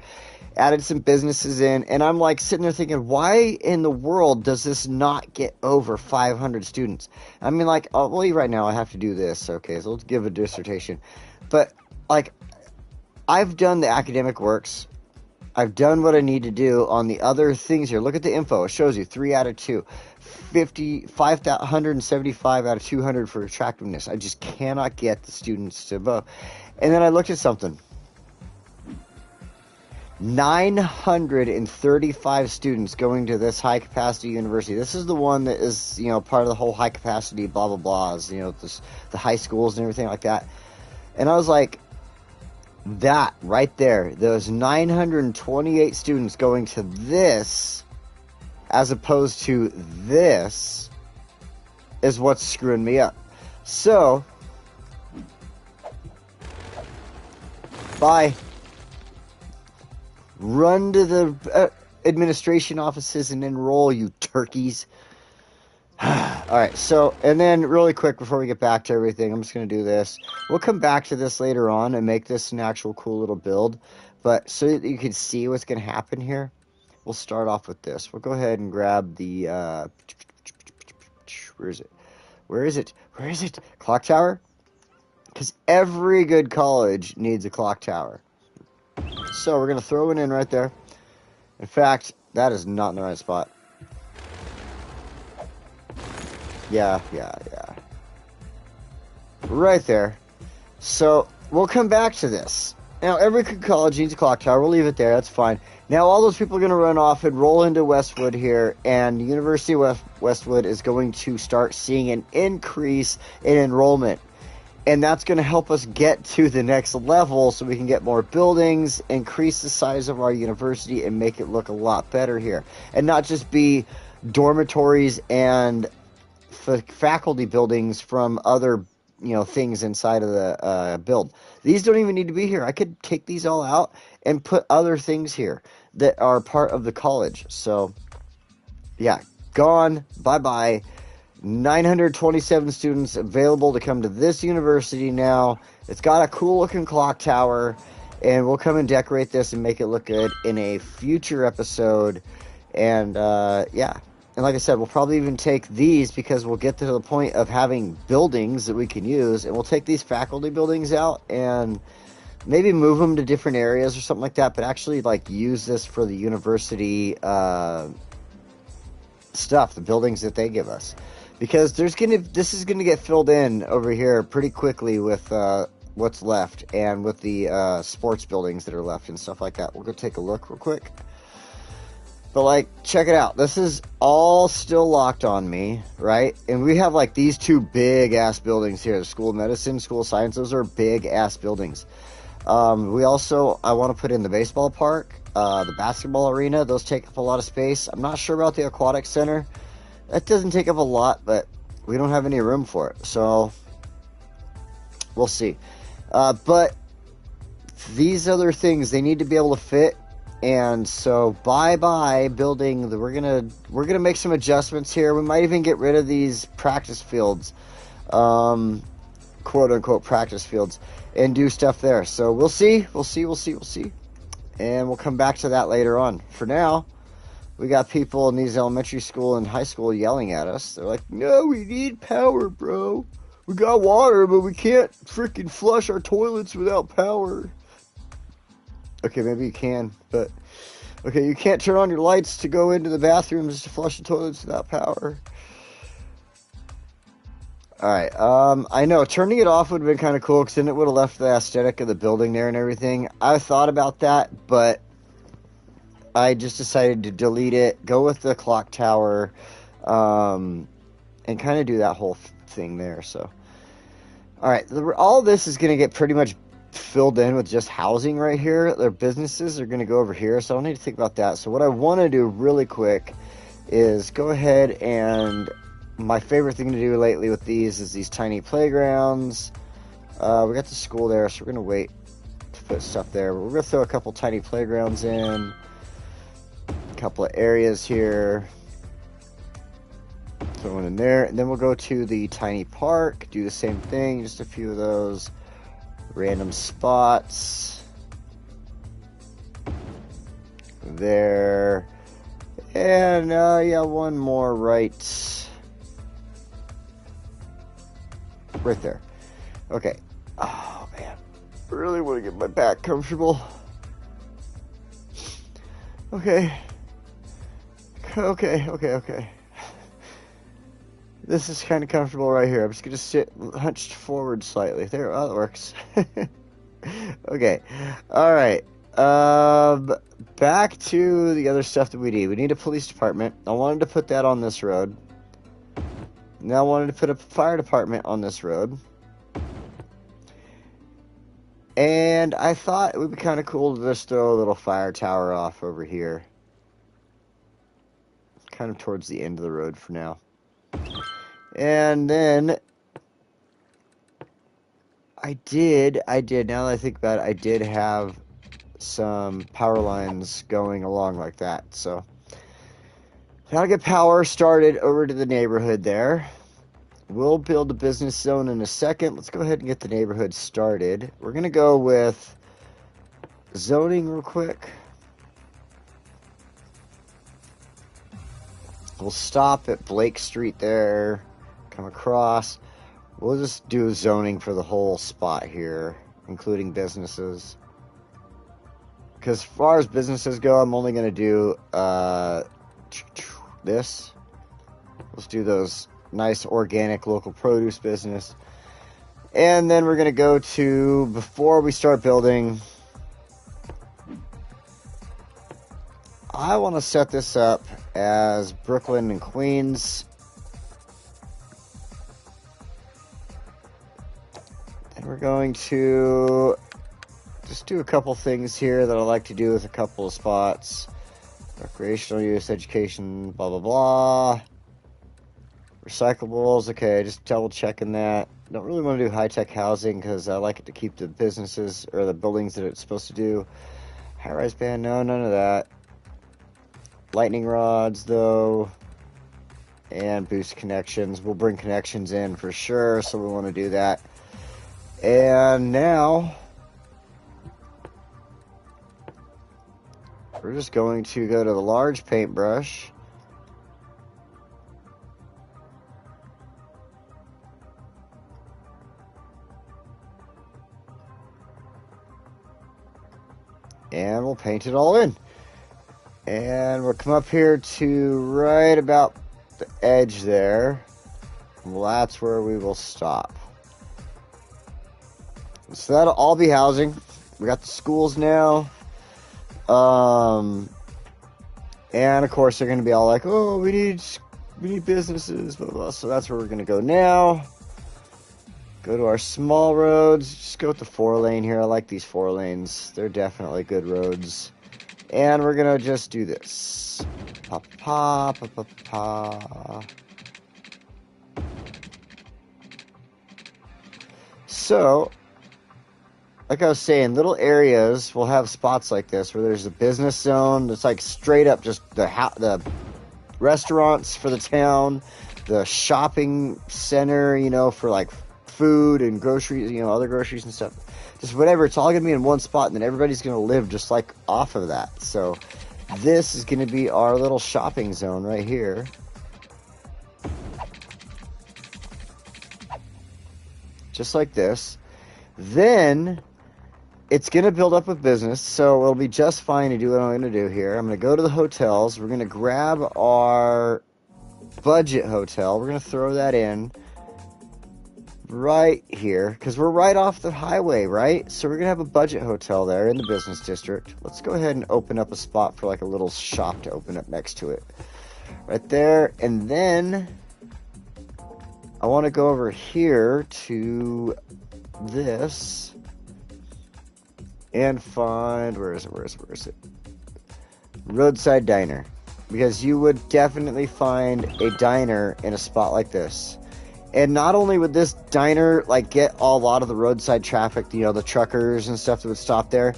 Added some businesses in, and I'm like sitting there thinking, why in the world does this not get over 500 students? I mean, like, well, right now I have to do this. Okay, so let's give a dissertation. But like, I've done the academic works. I've done what I need to do on the other things here. Look at the info. It shows you 3 out of 2. 575 out of 200 for attractiveness. I just cannot get the students to vote. And then I looked at something. 935 students going to this high-capacity university. This is the one that is, part of the whole high-capacity blah, blah, blahs, the high schools and everything like that. And I was like, that right there, those 928 students going to this as opposed to this is what's screwing me up. So, bye. Run to the administration offices and enroll, you turkeys. Alright, so, and then really quick before we get back to everything, I'm just going to do this. We'll come back to this later on and make this an actual cool little build. But so that you can see what's going to happen here, we'll start off with this. We'll go ahead and grab the, where is it? Where is it? Where is it? Clock tower? Because every good college needs a clock tower. So we're going to throw it in right there. In fact, that is not in the right spot. Yeah. Right there. So, we'll come back to this. Now, every college needs a clock tower. We'll leave it there. That's fine. Now, all those people are going to run off and roll into Westwood here, and the University of Westwood is going to start seeing an increase in enrollment. And that's going to help us get to the next level so we can get more buildings, increase the size of our university, and make it look a lot better here. And not just be dormitories and faculty buildings from other, things inside of the build. These don't even need to be here. I could take these all out and put other things here that are part of the college. So, yeah, gone. Bye-bye. 927 students available to come to this university now. It's got a cool-looking clock tower, and we'll come and decorate this and make it look good in a future episode. And, yeah. And like I said, we'll probably even take these because we'll get to the point of having buildings that we can use. And we'll take these faculty buildings out and maybe move them to different areas or something like that. But actually, like, use this for the university stuff, the buildings that they give us. Because this is gonna get filled in over here pretty quickly with what's left. And with the sports buildings that are left and stuff like that. We'll go take a look real quick. But, like, check it out. This is all still locked on me, right? And we have, like, these 2 big-ass buildings here. The School of Medicine, School of Science. Those are big-ass buildings. I want to put in the baseball park, the basketball arena. Those take up a lot of space. I'm not sure about the aquatic center. That doesn't take up a lot, but we don't have any room for it. So, we'll see. But these other things, they need to be able to fit. And so, bye-bye building. We're gonna make some adjustments here. We might even get rid of these practice fields, quote-unquote practice fields, and do stuff there. So, we'll see. And we'll come back to that later on. For now, we got people in these elementary school and high school yelling at us. They're like, no, we need power, bro. We got water, but we can't freaking flush our toilets without power. Okay, maybe you can, but... Okay, you can't turn on your lights to go into the bathrooms to flush the toilets without power. Alright, I know, turning it off would have been kind of cool, because then it would have left the aesthetic of the building there and everything. I thought about that, but I just decided to delete it, go with the clock tower, and kind of do that whole thing there, so. Alright, all this is going to get pretty much filled in with just housing right here. Their businesses are going to go over here, so I don't need to think about that. So what I want to do really quick is go ahead and... My favorite thing to do lately with these is these tiny playgrounds. We got the school there, so we're going to wait to put stuff there. But we're going to throw a couple tiny playgrounds in. A couple of areas here. Throw one in there. And then we'll go to the tiny park. Do the same thing. Just a few of those random spots. There. And, yeah, one more right there. Okay. Oh, man. I really want to get my back comfortable. Okay. Okay. This is kind of comfortable right here. I'm just going to sit hunched forward slightly. There, oh, that works. Okay. Alright. Back to the other stuff that we need. We need a police department. I wanted to put that on this road. Now I wanted to put a fire department on this road. And I thought it would be kind of cool to just throw a little fire tower off over here. Kind of towards the end of the road for now. And then I did, now that I think about it, I did have some power lines going along like that, so gotta get power started over to the neighborhood there. We'll build a business zone in a second. Let's go ahead and get the neighborhood started. We're gonna go with zoning real quick. We'll stop at Blake Street there, come across. We'll just do zoning for the whole spot here, including businesses. Because as far as businesses go, I'm only going to do this. Let's do those nice organic local produce business. And then we're going to go to, before we start building, I want to set this up as Brooklyn and Queens. And we're going to just do a couple things here that I like to do with a couple of spots. Recreational use, education, blah, blah, blah. Recyclables, okay, just double checking that. Don't really want to do high-tech housing because I like it to keep the businesses or the buildings that it's supposed to do. High-rise band, no, none of that. Lightning rods, though. And boost connections. We'll bring connections in for sure, so we want to do that. And now we're just going to go to the large paintbrush. And we'll paint it all in. And we'll come up here to right about the edge there. Well, that's where we will stop. So that'll all be housing. We got the schools now. And of course they're going to be all like, oh, we need businesses, blah, blah, blah. So that's where we're going to go now. Go to our small roads. Just go with the 4-lane here. I like these 4 lanes. They're definitely good roads. And we're going to just do this. Pa, pa, pa, pa, pa. So, like I was saying, little areas will have spots like this where there's a business zone that's like straight up just the restaurants for the town, the shopping center, you know, for like food and groceries, you know, other groceries and stuff. Just whatever, it's all going to be in one spot, and then everybody's going to live just like off of that. So this is going to be our little shopping zone right here. Just like this. Then it's going to build up with business, so it'll be just fine to do what I'm going to do here. I'm going to go to the hotels. We're going to grab our budget hotel. We're going to throw that in right here, because we're right off the highway, right? So we're going to have a budget hotel there in the business district. Let's go ahead and open up a spot for like a little shop to open up next to it. Right there. And then I want to go over here to this and find, where is it? Roadside diner. Because you would definitely find a diner in a spot like this. And not only would this diner like get a lot of the roadside traffic, you know, the truckers and stuff that would stop there,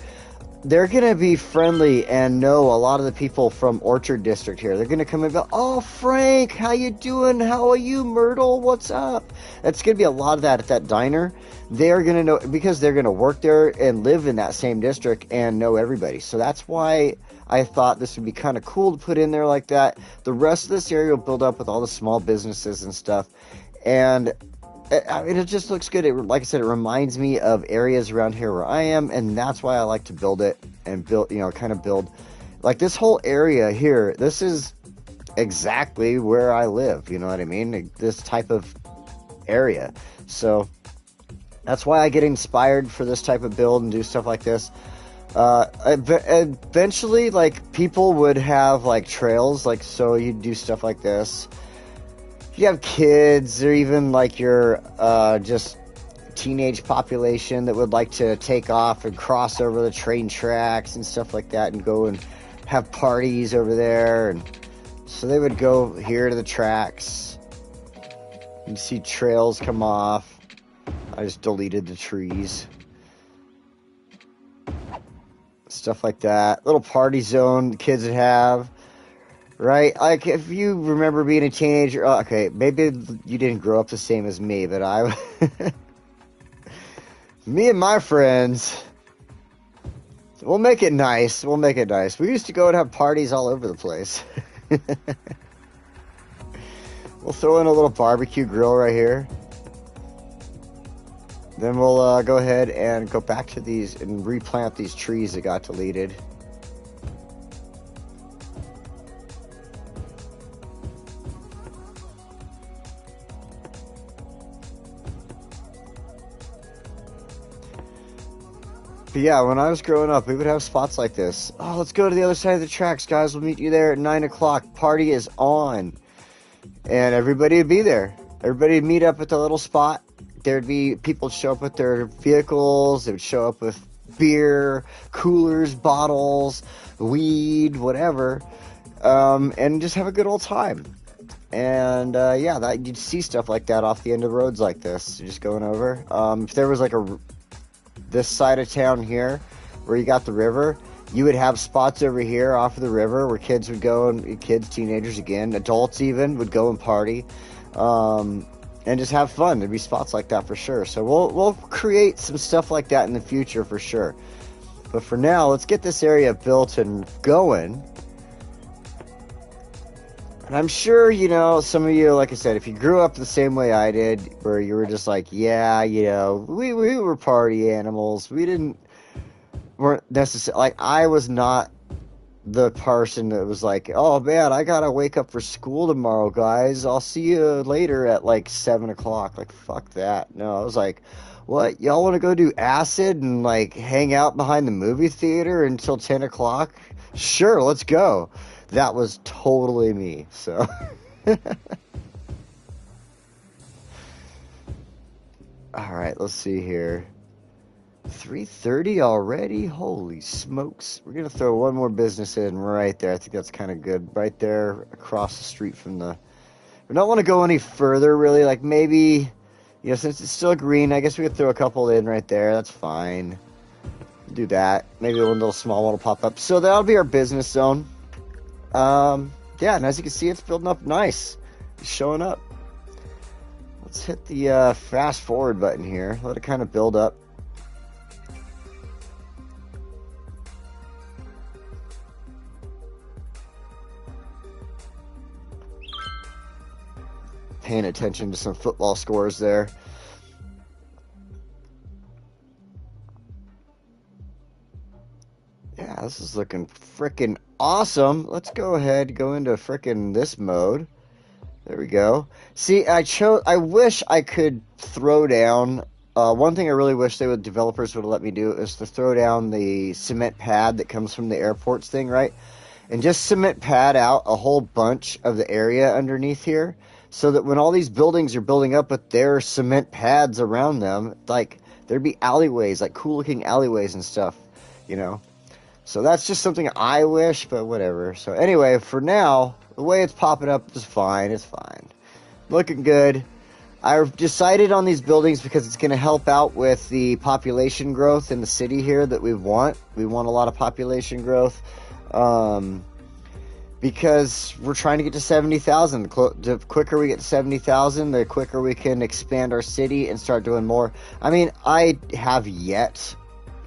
they're going to be friendly and know a lot of the people from Orchard District here. They're going to come in and go, oh, Frank, how you doing? How are you, Myrtle? What's up? That's going to be a lot of that at that diner. They're going to know, because they're going to work there and live in that same district and know everybody. So that's why I thought this would be kind of cool to put in there like that. The rest of this area will build up with all the small businesses and stuff. And I mean, it just looks good. Like I said, it reminds me of areas around here where I am, and that's why I like to build it and build, you know, kind of build like this whole area here. This is exactly where I live. You know what I mean? This type of area. So that's why I get inspired for this type of build and do stuff like this. Eventually, like, people would have like trails, like, so you do stuff like this. You have kids, or even like your just teenage population that would like to take off and cross over the train tracks and stuff like that and go and have parties over there. And so they would go here to the tracks and see trails come off. I just deleted the trees. Stuff like that. Little party zone the kids would have. Right? Like, if you remember being a teenager, okay, maybe you didn't grow up the same as me, but me and my friends, we'll make it nice. We'll make it nice. We used to go and have parties all over the place. We'll throw in a little barbecue grill right here. Then we'll go ahead and go back to these and replant these trees that got deleted. But yeah, when I was growing up, we would have spots like this. Oh, let's go to the other side of the tracks, guys. We'll meet you there at 9 o'clock. Party is on. And everybody would be there. Everybody would meet up at the little spot. There'd be people show up with their vehicles. They would show up with beer, coolers, bottles, weed, whatever. And just have a good old time. And yeah, you'd see stuff like that off the end of the roads like this. Just going over. If there was like this side of town here where you got the river, you would have spots over here off of the river where kids would go, and kids, teenagers again, adults even would go and party, and just have fun. There'd be spots like that for sure. So we'll create some stuff like that in the future for sure. But for now, let's get this area built and going. And I'm sure, you know, some of you, like I said, if you grew up the same way I did, where you were just like, yeah, you know, we were party animals. Weren't necessarily, like, I was not the person that was like, oh man, I gotta wake up for school tomorrow, guys. I'll see you later at like 7 o'clock. Like, fuck that. No, I was like, what? Y'all want to go do acid and like hang out behind the movie theater until 10 o'clock? Sure, let's go. That was totally me. So all right, let's see here. 3:30 already? Holy smokes. We're going to throw one more business in right there. I think that's kind of good. Right there across the street from the... We don't want to go any further, really. Like, maybe, you know, since it's still green, I guess we could throw a couple in right there. That's fine. Do that. Maybe one little small one will pop up. So that'll be our business zone. Yeah, and as you can see, it's building up nice. It's showing up. Let's hit the fast forward button here. Let it kind of build up. paying attention to some football scores there. Yeah, this is looking freaking awesome. Let's go ahead, go into freaking this mode. There we go. See, I wish I could throw down. One thing I really wish developers would let me do is to throw down the cement pad that comes from the airports thing, right? And just cement pad out a whole bunch of the area underneath here, so that when all these buildings are building up with their cement pads around them, like there'd be alleyways, like cool looking alleyways and stuff, you know. So that's just something I wish, but whatever. So anyway, for now, the way it's popping up is fine. It's fine. Looking good. I've decided on these buildings because it's going to help out with the population growth in the city here that we want. We want a lot of population growth. Because we're trying to get to 70,000. The quicker we get to 70,000, the quicker we can expand our city and start doing more. I mean, I have yet,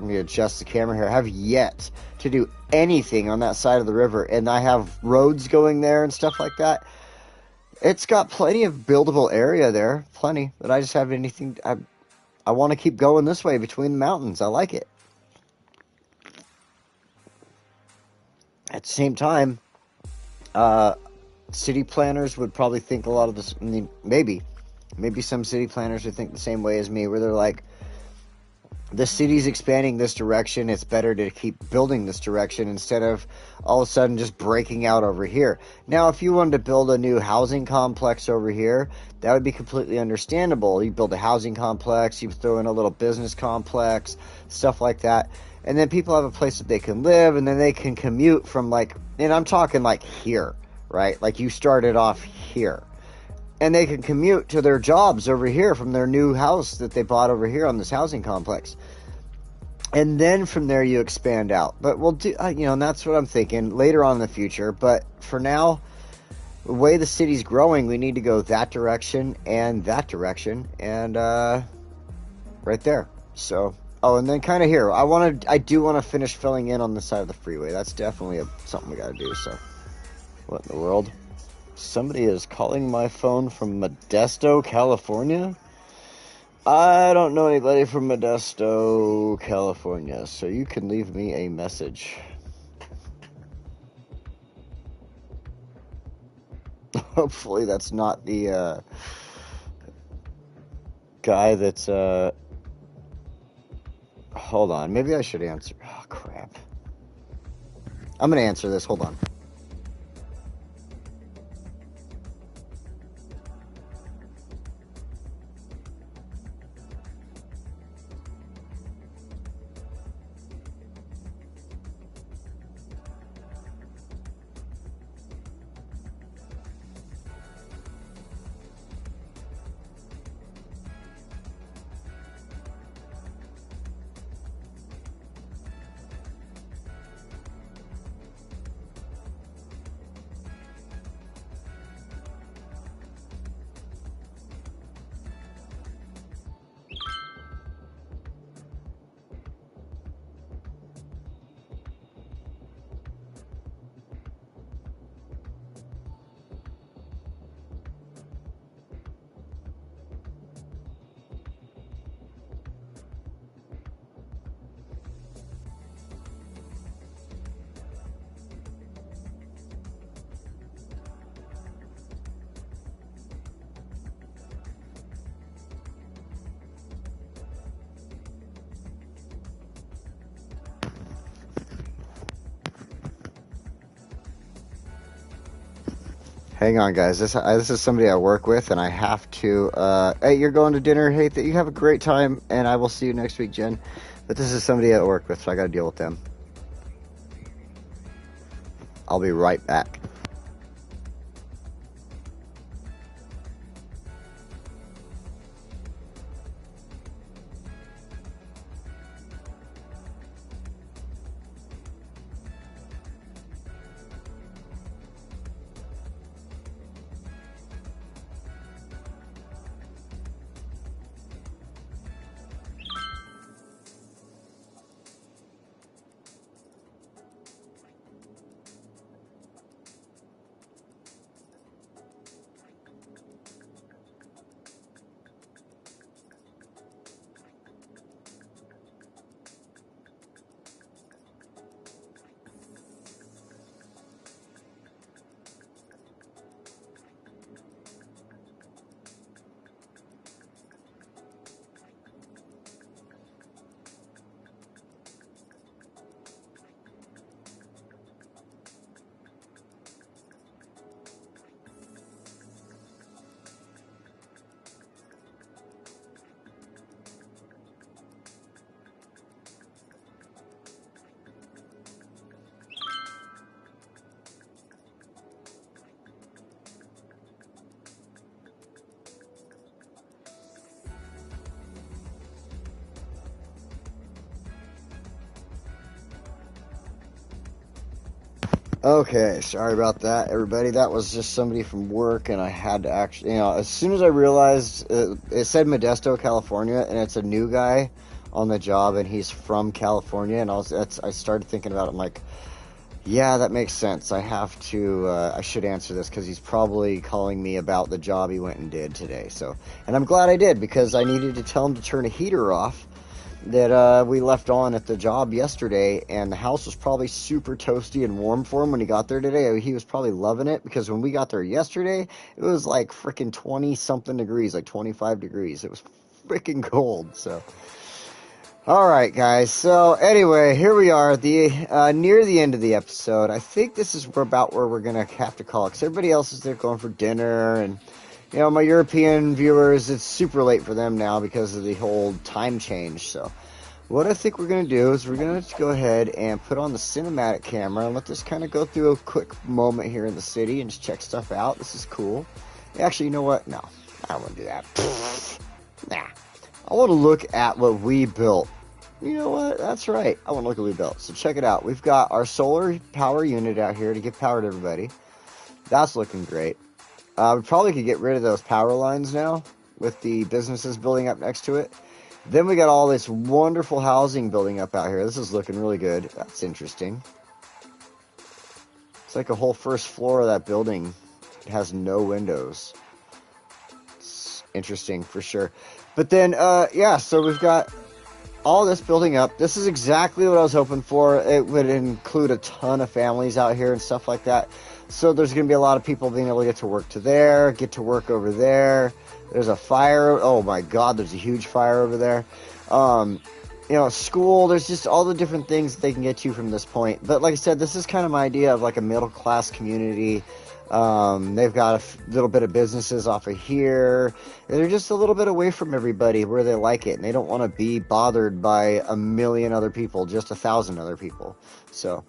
let me adjust the camera here, I have yet to do anything on that side of the river, and I have roads going there and stuff like that. It's got plenty of buildable area there, plenty, but I just have anything. I want to keep going this way between the mountains. I like it. At the same time, city planners would probably think a lot of this. I mean, maybe some city planners would think the same way as me, where they're like, the city's expanding this direction, it's better to keep building this direction instead of all of a sudden just breaking out over here. Now, if you wanted to build a new housing complex over here, that would be completely understandable. You build a housing complex, you throw in a little business complex, stuff like that, and then people have a place that they can live, and then they can commute from, like, and I'm talking like here, right? Like you started off here. And they can commute to their jobs over here from their new house that they bought over here on this housing complex. And then from there you expand out. But we'll do, and that's what I'm thinking later on in the future. But for now, the way the city's growing, we need to go that direction and right there. So, and then kind of here. I do want to finish filling in on the side of the freeway. That's definitely something we got to do. So, what in the world? Somebody is calling my phone from Modesto, California. I don't know anybody from Modesto, California, so you can leave me a message. Hopefully that's not the guy that's... Hold on, maybe I should answer. Oh, crap. I'm going to answer this, hold on. Hang on, guys. This is somebody I work with, and I have to... hey, you're going to dinner. Hey, you have a great time, and I will see you next week, Jen. But this is somebody I work with, so I got to deal with them. I'll be right back. Okay, sorry about that, everybody. That was just somebody from work, and I had to actually, as soon as I realized it said Modesto, California, and it's a new guy on the job, and he's from California, and I started thinking about it. I'm like, yeah, that makes sense. I should answer this because he's probably calling me about the job he went and did today. So, and I'm glad I did because I needed to tell him to turn a heater off that we left on at the job yesterday, and the house was probably super toasty and warm for him when he got there today. He was probably loving it because when we got there yesterday, it was like freaking 20 something degrees, like 25 degrees. It was freaking cold. So, all right, guys. So anyway, here we are, near the end of the episode. I think this is about where we're gonna have to call it because everybody else is there going for dinner, and my European viewers, it's super late for them now because of the whole time change. So what I think we're going to do is we're going to go ahead and put on the cinematic camera and let this kind of go through a quick moment here in the city and just check stuff out. This is cool. Actually, you know what? No, I don't want to do that. Nah. I want to look at what we built. You know what? That's right. I want to look at what we built. So check it out. We've got our solar power unit out here to give power to everybody. That's looking great. We probably could get rid of those power lines now with the businesses building up next to it. Then we got all this wonderful housing building up out here. This is looking really good. That's interesting. It's like a whole first floor of that building has no windows. It's interesting for sure. But then, so we've got all this building up. This is exactly what I was hoping for. It would include a ton of families out here and stuff like that. So there's going to be a lot of people being able to get to work get to work over there. There's a fire. Oh my God, there's a huge fire over there. School, there's just all the different things that they can get to from this point. But like I said, this is kind of my idea of like a middle class community. They've got a little bit of businesses off of here. They're just a little bit away from everybody where they like it. And they don't want to be bothered by a million other people, just 1,000 other people. So,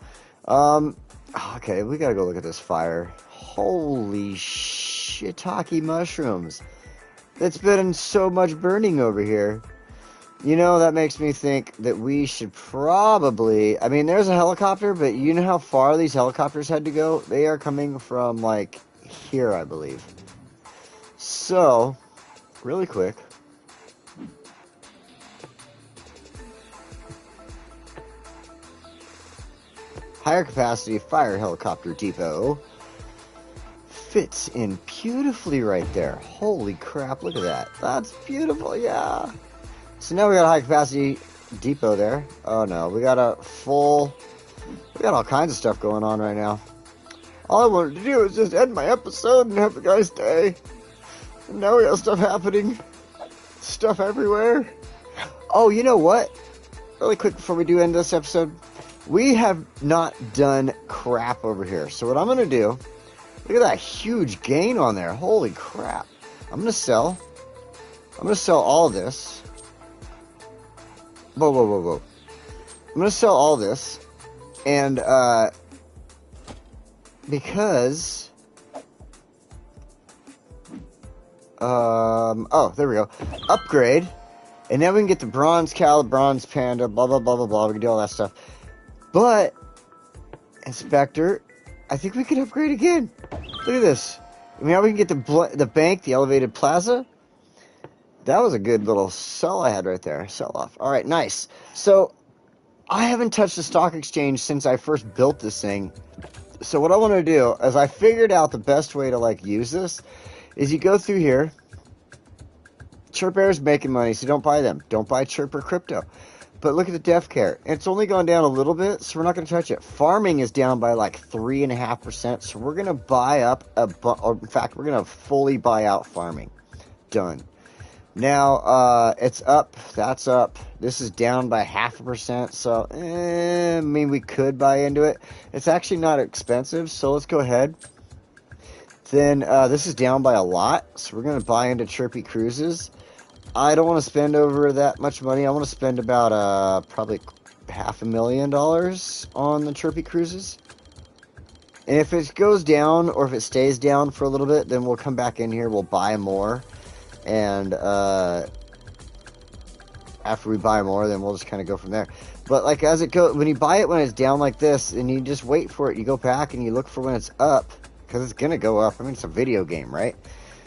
okay, we gotta go look at this fire. Holy shiitake mushrooms. It's been so much burning over here. That makes me think that we should probably... I mean, there's a helicopter, but you know how far these helicopters had to go? They are coming from, like, here, I believe. So, really quick... Higher capacity fire helicopter depot fits in beautifully right there. Holy crap, look at that. That's beautiful, yeah. So now we got a high capacity depot there. Oh no, we got all kinds of stuff going on right now. All I wanted to do is just end my episode and have a nice day. And now we got stuff happening. Stuff everywhere. Oh, you know what? Really quick before we do end this episode. We have not done crap over here. So what I'm going to do, look at that huge gain on there. Holy crap. I'm going to sell all of this. Whoa. I'm going to sell all this. And, because, there we go. Upgrade. And then we can get the bronze cow, the bronze panda, blah, blah, blah, blah, blah. We can do all that stuff. But, Inspector, I think we can upgrade again. Look at this. Now we can get the bank, the elevated plaza. That was a good little sell I had right there. Sell off. All right, nice. So, I haven't touched the stock exchange since I first built this thing. So what I want to do is I figured out the best way to, use this is you go through here. Chirpair's making money, so don't buy them. Don't buy Chirper Crypto. But look at the death care. It's only gone down a little bit, so we're not going to touch it. Farming is down by 3.5%, so we're going to buy up, or in fact, we're going to fully buy out farming. Done. Now, it's up. That's up. This is down by 0.5%, so, I mean, we could buy into it. It's actually not expensive, so let's go ahead. Then, this is down by a lot, so we're going to buy into Chirpy Cruises. I don't want to spend over that much money. I want to spend about, probably $500,000 on the Chirpy Cruises. And if it goes down, or if it stays down for a little bit, then we'll come back in here, we'll buy more. And, after we buy more, then we'll just kind of go from there. But like as it goes, when you buy it when it's down like this, and you just wait for it, you go back and you look for when it's up, because it's gonna go up. I mean, it's a video game, right?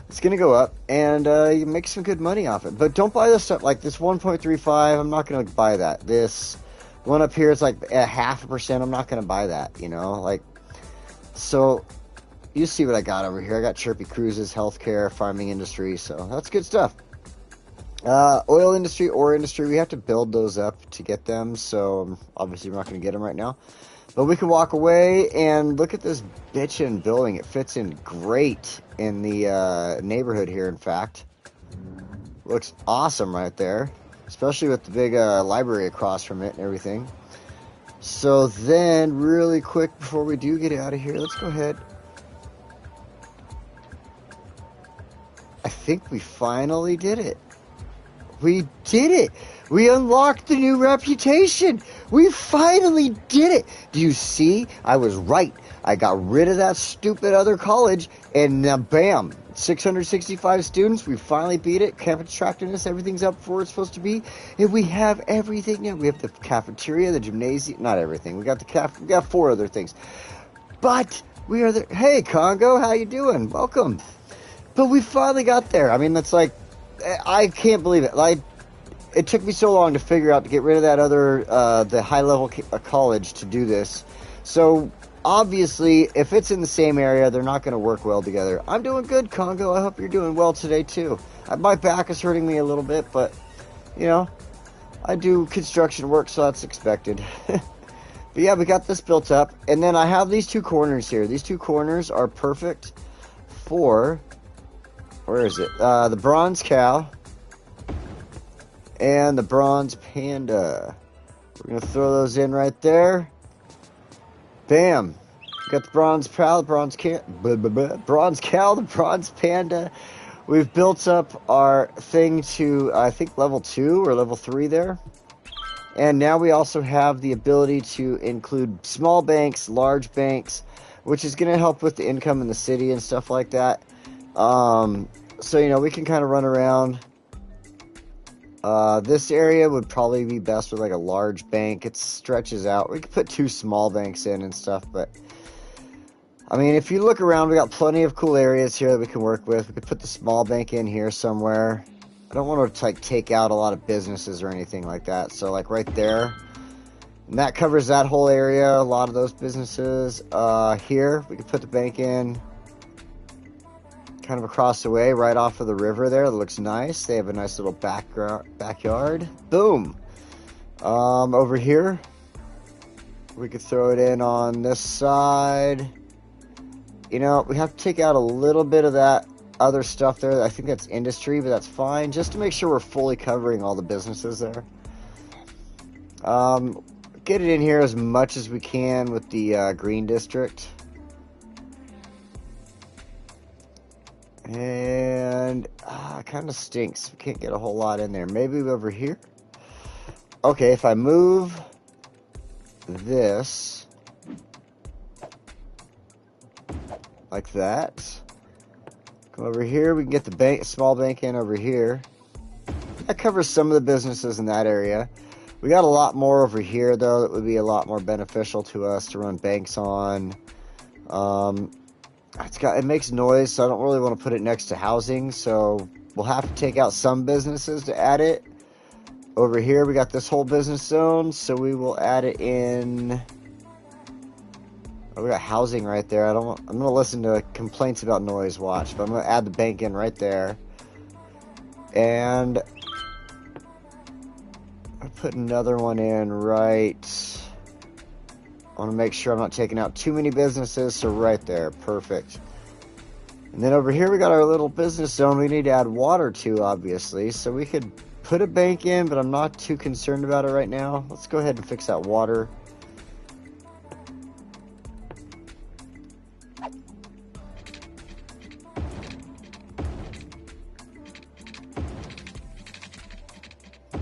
It's gonna go up, and you make some good money off it. But don't buy this stuff like this 1.35. I'm not gonna buy that. This one up here is like a 0.5%. I'm not gonna buy that. You know, like so. You see what I got over here. I got Chirpy Cruises, healthcare, farming industry. So that's good stuff. Oil industry, ore industry, we have to build those up to get them, so obviously we're not going to get them right now. But we can walk away and look at this bitchin' building. It fits in great in the neighborhood here, in fact. Looks awesome right there, especially with the big library across from it and everything. So then, really quick, before we do get out of here, let's go ahead. I think we finally did it. We did it. We unlocked the new reputation. We finally did it. Do you see? I was right. I got rid of that stupid other college, and bam, 665 students. We finally beat it. Campus attractiveness, everything's up for where it's supposed to be, and we have everything now. We have the cafeteria, the gymnasium, not everything. We got the we got 4 other things, but we are there. Hey, Congo, how you doing? Welcome. But we finally got there. I mean, that's like, I can't believe it. Like, it took me so long to figure out to get rid of that other, the high-level college to do this. So, obviously, if it's in the same area, they're not going to work well together. I'm doing good, Congo. I hope you're doing well today, too. My back is hurting me a little bit, but, you know, I do construction work, so that's expected. But, yeah, we got this built up. And then I have these 2 corners here. These 2 corners are perfect for... Where is it? The bronze cow and the bronze panda. We're going to throw those in right there. Bam. Got the bronze cow, the bronze cow, the bronze panda. We've built up our thing to, I think, level 2 or level 3 there. And now we also have the ability to include small banks, large banks, which is going to help with the income in the city and stuff like that. So, you know, we can kind of run around. This area would probably be best with like a large bank. It stretches out. We could put 2 small banks in and stuff, but I mean, if you look around, we got plenty of cool areas here that we can work with. We could put the small bank in here somewhere. I don't want to like take out a lot of businesses or anything like that. So like right there, and that covers that whole area. A lot of those businesses. Here we could put the bank in. Kind of across the way, right off of the river there. That looks nice. They have a nice little backyard. Boom. Over here, we could throw it in on this side. You know, we have to take out a little bit of that other stuff there. I think that's industry, but that's fine. Just to make sure we're fully covering all the businesses there. Get it in here as much as we can with the green district. And it kind of stinks. We can't get a whole lot in there. Maybe over here. Okay, if I move this like that, come over here. We can get the small bank in over here. That covers some of the businesses in that area. We got a lot more over here though. That would be a lot more beneficial to us to run banks on. It makes noise, so I don't really want to put it next to housing, so we'll have to take out some businesses to add it. Over here, we got this whole business zone, so we will add it in. Oh, we got housing right there. I'm going to listen to complaints about noise, watch, but I'm going to add the bank in right there. And I'll put another one in right. I want to make sure I'm not taking out too many businesses, so right there, perfect. And then over here we got our little business zone we need to add water to, obviously, so we could put a bank in, but I'm not too concerned about it right now. Let's go ahead and fix that water.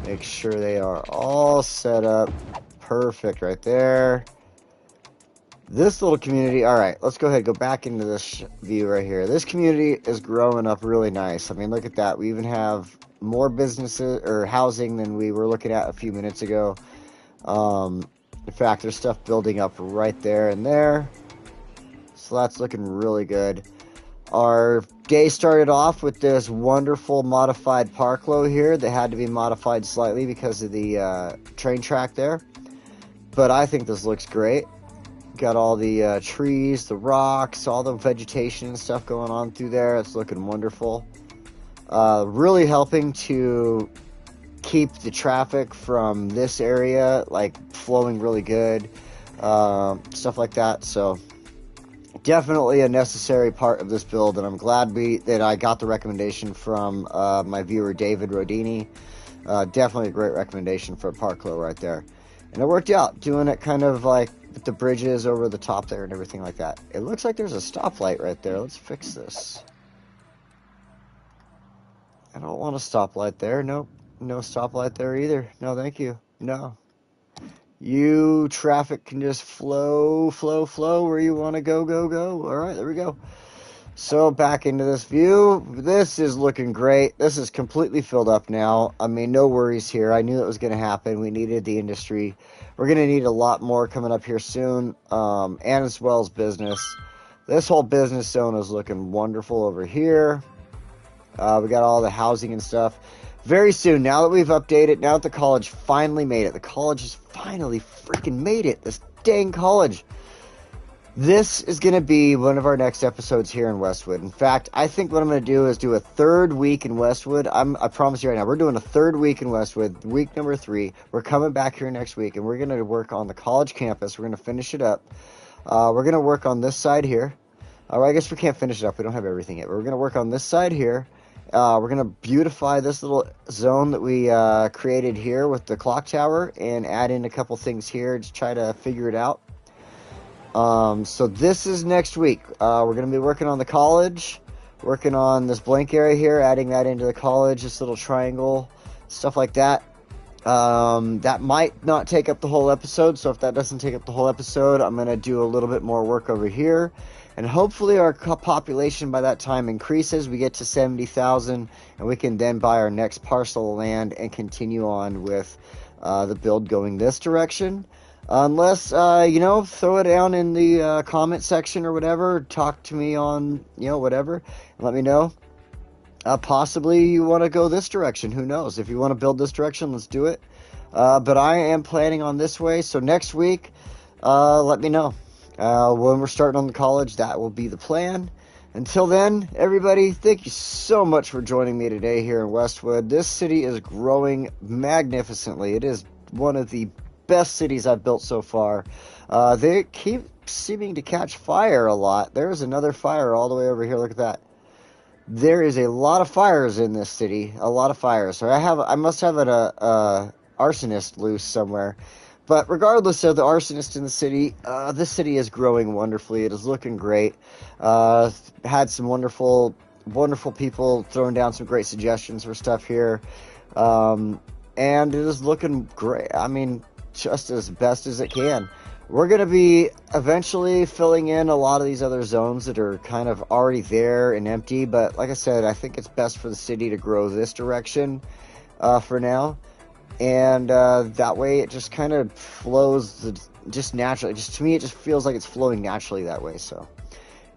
Make sure they are all set up perfect right there. This little community, all right, let's go ahead and go back into this view right here. This community is growing up really nice. I mean, look at that. We even have more businesses or housing than we were looking at a few minutes ago. In fact, there's stuff building up right there and there. So that's looking really good. Our day started off with this wonderful modified Parclo here that had to be modified slightly because of the train track there. But I think this looks great. Got all the trees, the rocks, all the vegetation and stuff going on through there. It's looking wonderful. Really helping to keep the traffic from this area like flowing really good. Stuff like that. So definitely a necessary part of this build, and I'm glad that I got the recommendation from my viewer David Rodini. Definitely a great recommendation for Parclo right there. And it worked out, doing it kind of like with the bridges over the top there and everything like that. It looks like there's a stoplight right there. Let's fix this. I don't want a stoplight there. Nope. No stoplight there either. No, thank you. No. You traffic can just flow where you want to go. All right, there we go. So back into this view. This is looking great. This is completely filled up now. I mean, no worries here. I knew it was going to happen. We needed the industry. We're going to need a lot more coming up here soon, and as well as business. This whole business zone is looking wonderful over here. We got all the housing and stuff. Very soon, now that we've updated, now that the college finally made it. The college has finally freaking made it. This dang college. This is going to be one of our next episodes here in Westwood. In fact, I think what I'm going to do is do a third week in Westwood. I promise you right now, we're doing a third week in Westwood, week number 3. We're coming back here next week, and we're going to work on the college campus. We're going to finish it up. We're going to work on this side here. I guess we can't finish it up. We don't have everything yet. But we're going to work on this side here. We're going to beautify this little zone that we created here with the clock tower and add in a couple things here to try to figure it out. So this is next week. We're going to be working on the college, working on this blank area here, adding that into the college, this little triangle, stuff like that. That might not take up the whole episode, so if that doesn't take up the whole episode, I'm going to do a little bit more work over here. And hopefully our population by that time increases. We get to 70,000, and we can then buy our next parcel of land and continue on with the build going this direction. Unless, throw it down in the comment section or whatever. Talk to me on, whatever. And let me know. Possibly you want to go this direction. Who knows? If you want to build this direction, let's do it. But I am planning on this way. So next week, let me know. When we're starting on the college, that will be the plan. Until then, everybody, thank you so much for joining me today here in Westwood. This city is growing magnificently. It is one of the best cities I've built so far. They keep seeming to catch fire a lot. There's another fire all the way over here. Look at that. There is a lot of fires in this city. A lot of fires. So I must have an arsonist loose somewhere. But regardless of the arsonist in the city, this city is growing wonderfully. It is looking great. Had some wonderful people throwing down some great suggestions for stuff here. And it is looking great. I mean, just as best as it can. We're going to be eventually filling in a lot of these other zones that are kind of already there and empty. But like I said, I think it's best for the city to grow this direction for now. And that way it just kind of flows just naturally. To me, it just feels like it's flowing naturally that way. So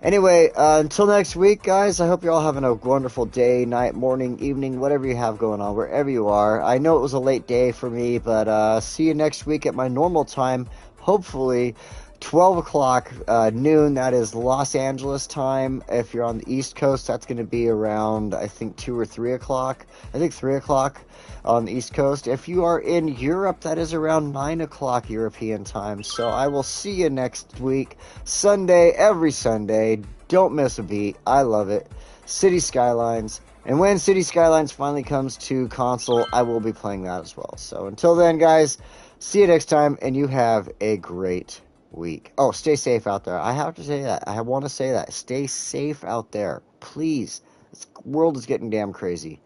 anyway, until next week, guys, I hope you're all having a wonderful day, night, morning, evening, whatever you have going on, wherever you are. I know it was a late day for me, but see you next week at my normal time, hopefully 12 o'clock noon. That is Los Angeles time. If you're on the East Coast, that's going to be around, I think, 2 or 3 o'clock. I think 3 o'clock on the East Coast. If you are in Europe, that is around 9 o'clock European time. So I will see you next week, Sunday, every Sunday. Don't miss a beat. I love it. City Skylines. And when City Skylines finally comes to console, I will be playing that as well. So until then, guys, see you next time, and you have a great week. Oh, stay safe out there. I have to say that. I want to say that. Stay safe out there. Please. This world is getting damn crazy.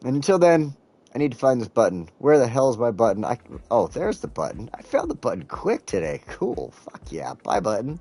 And until then, I need to find this button. Where the hell is my button? Oh, there's the button. I found the button quick today. Cool. Fuck yeah. Bye, button.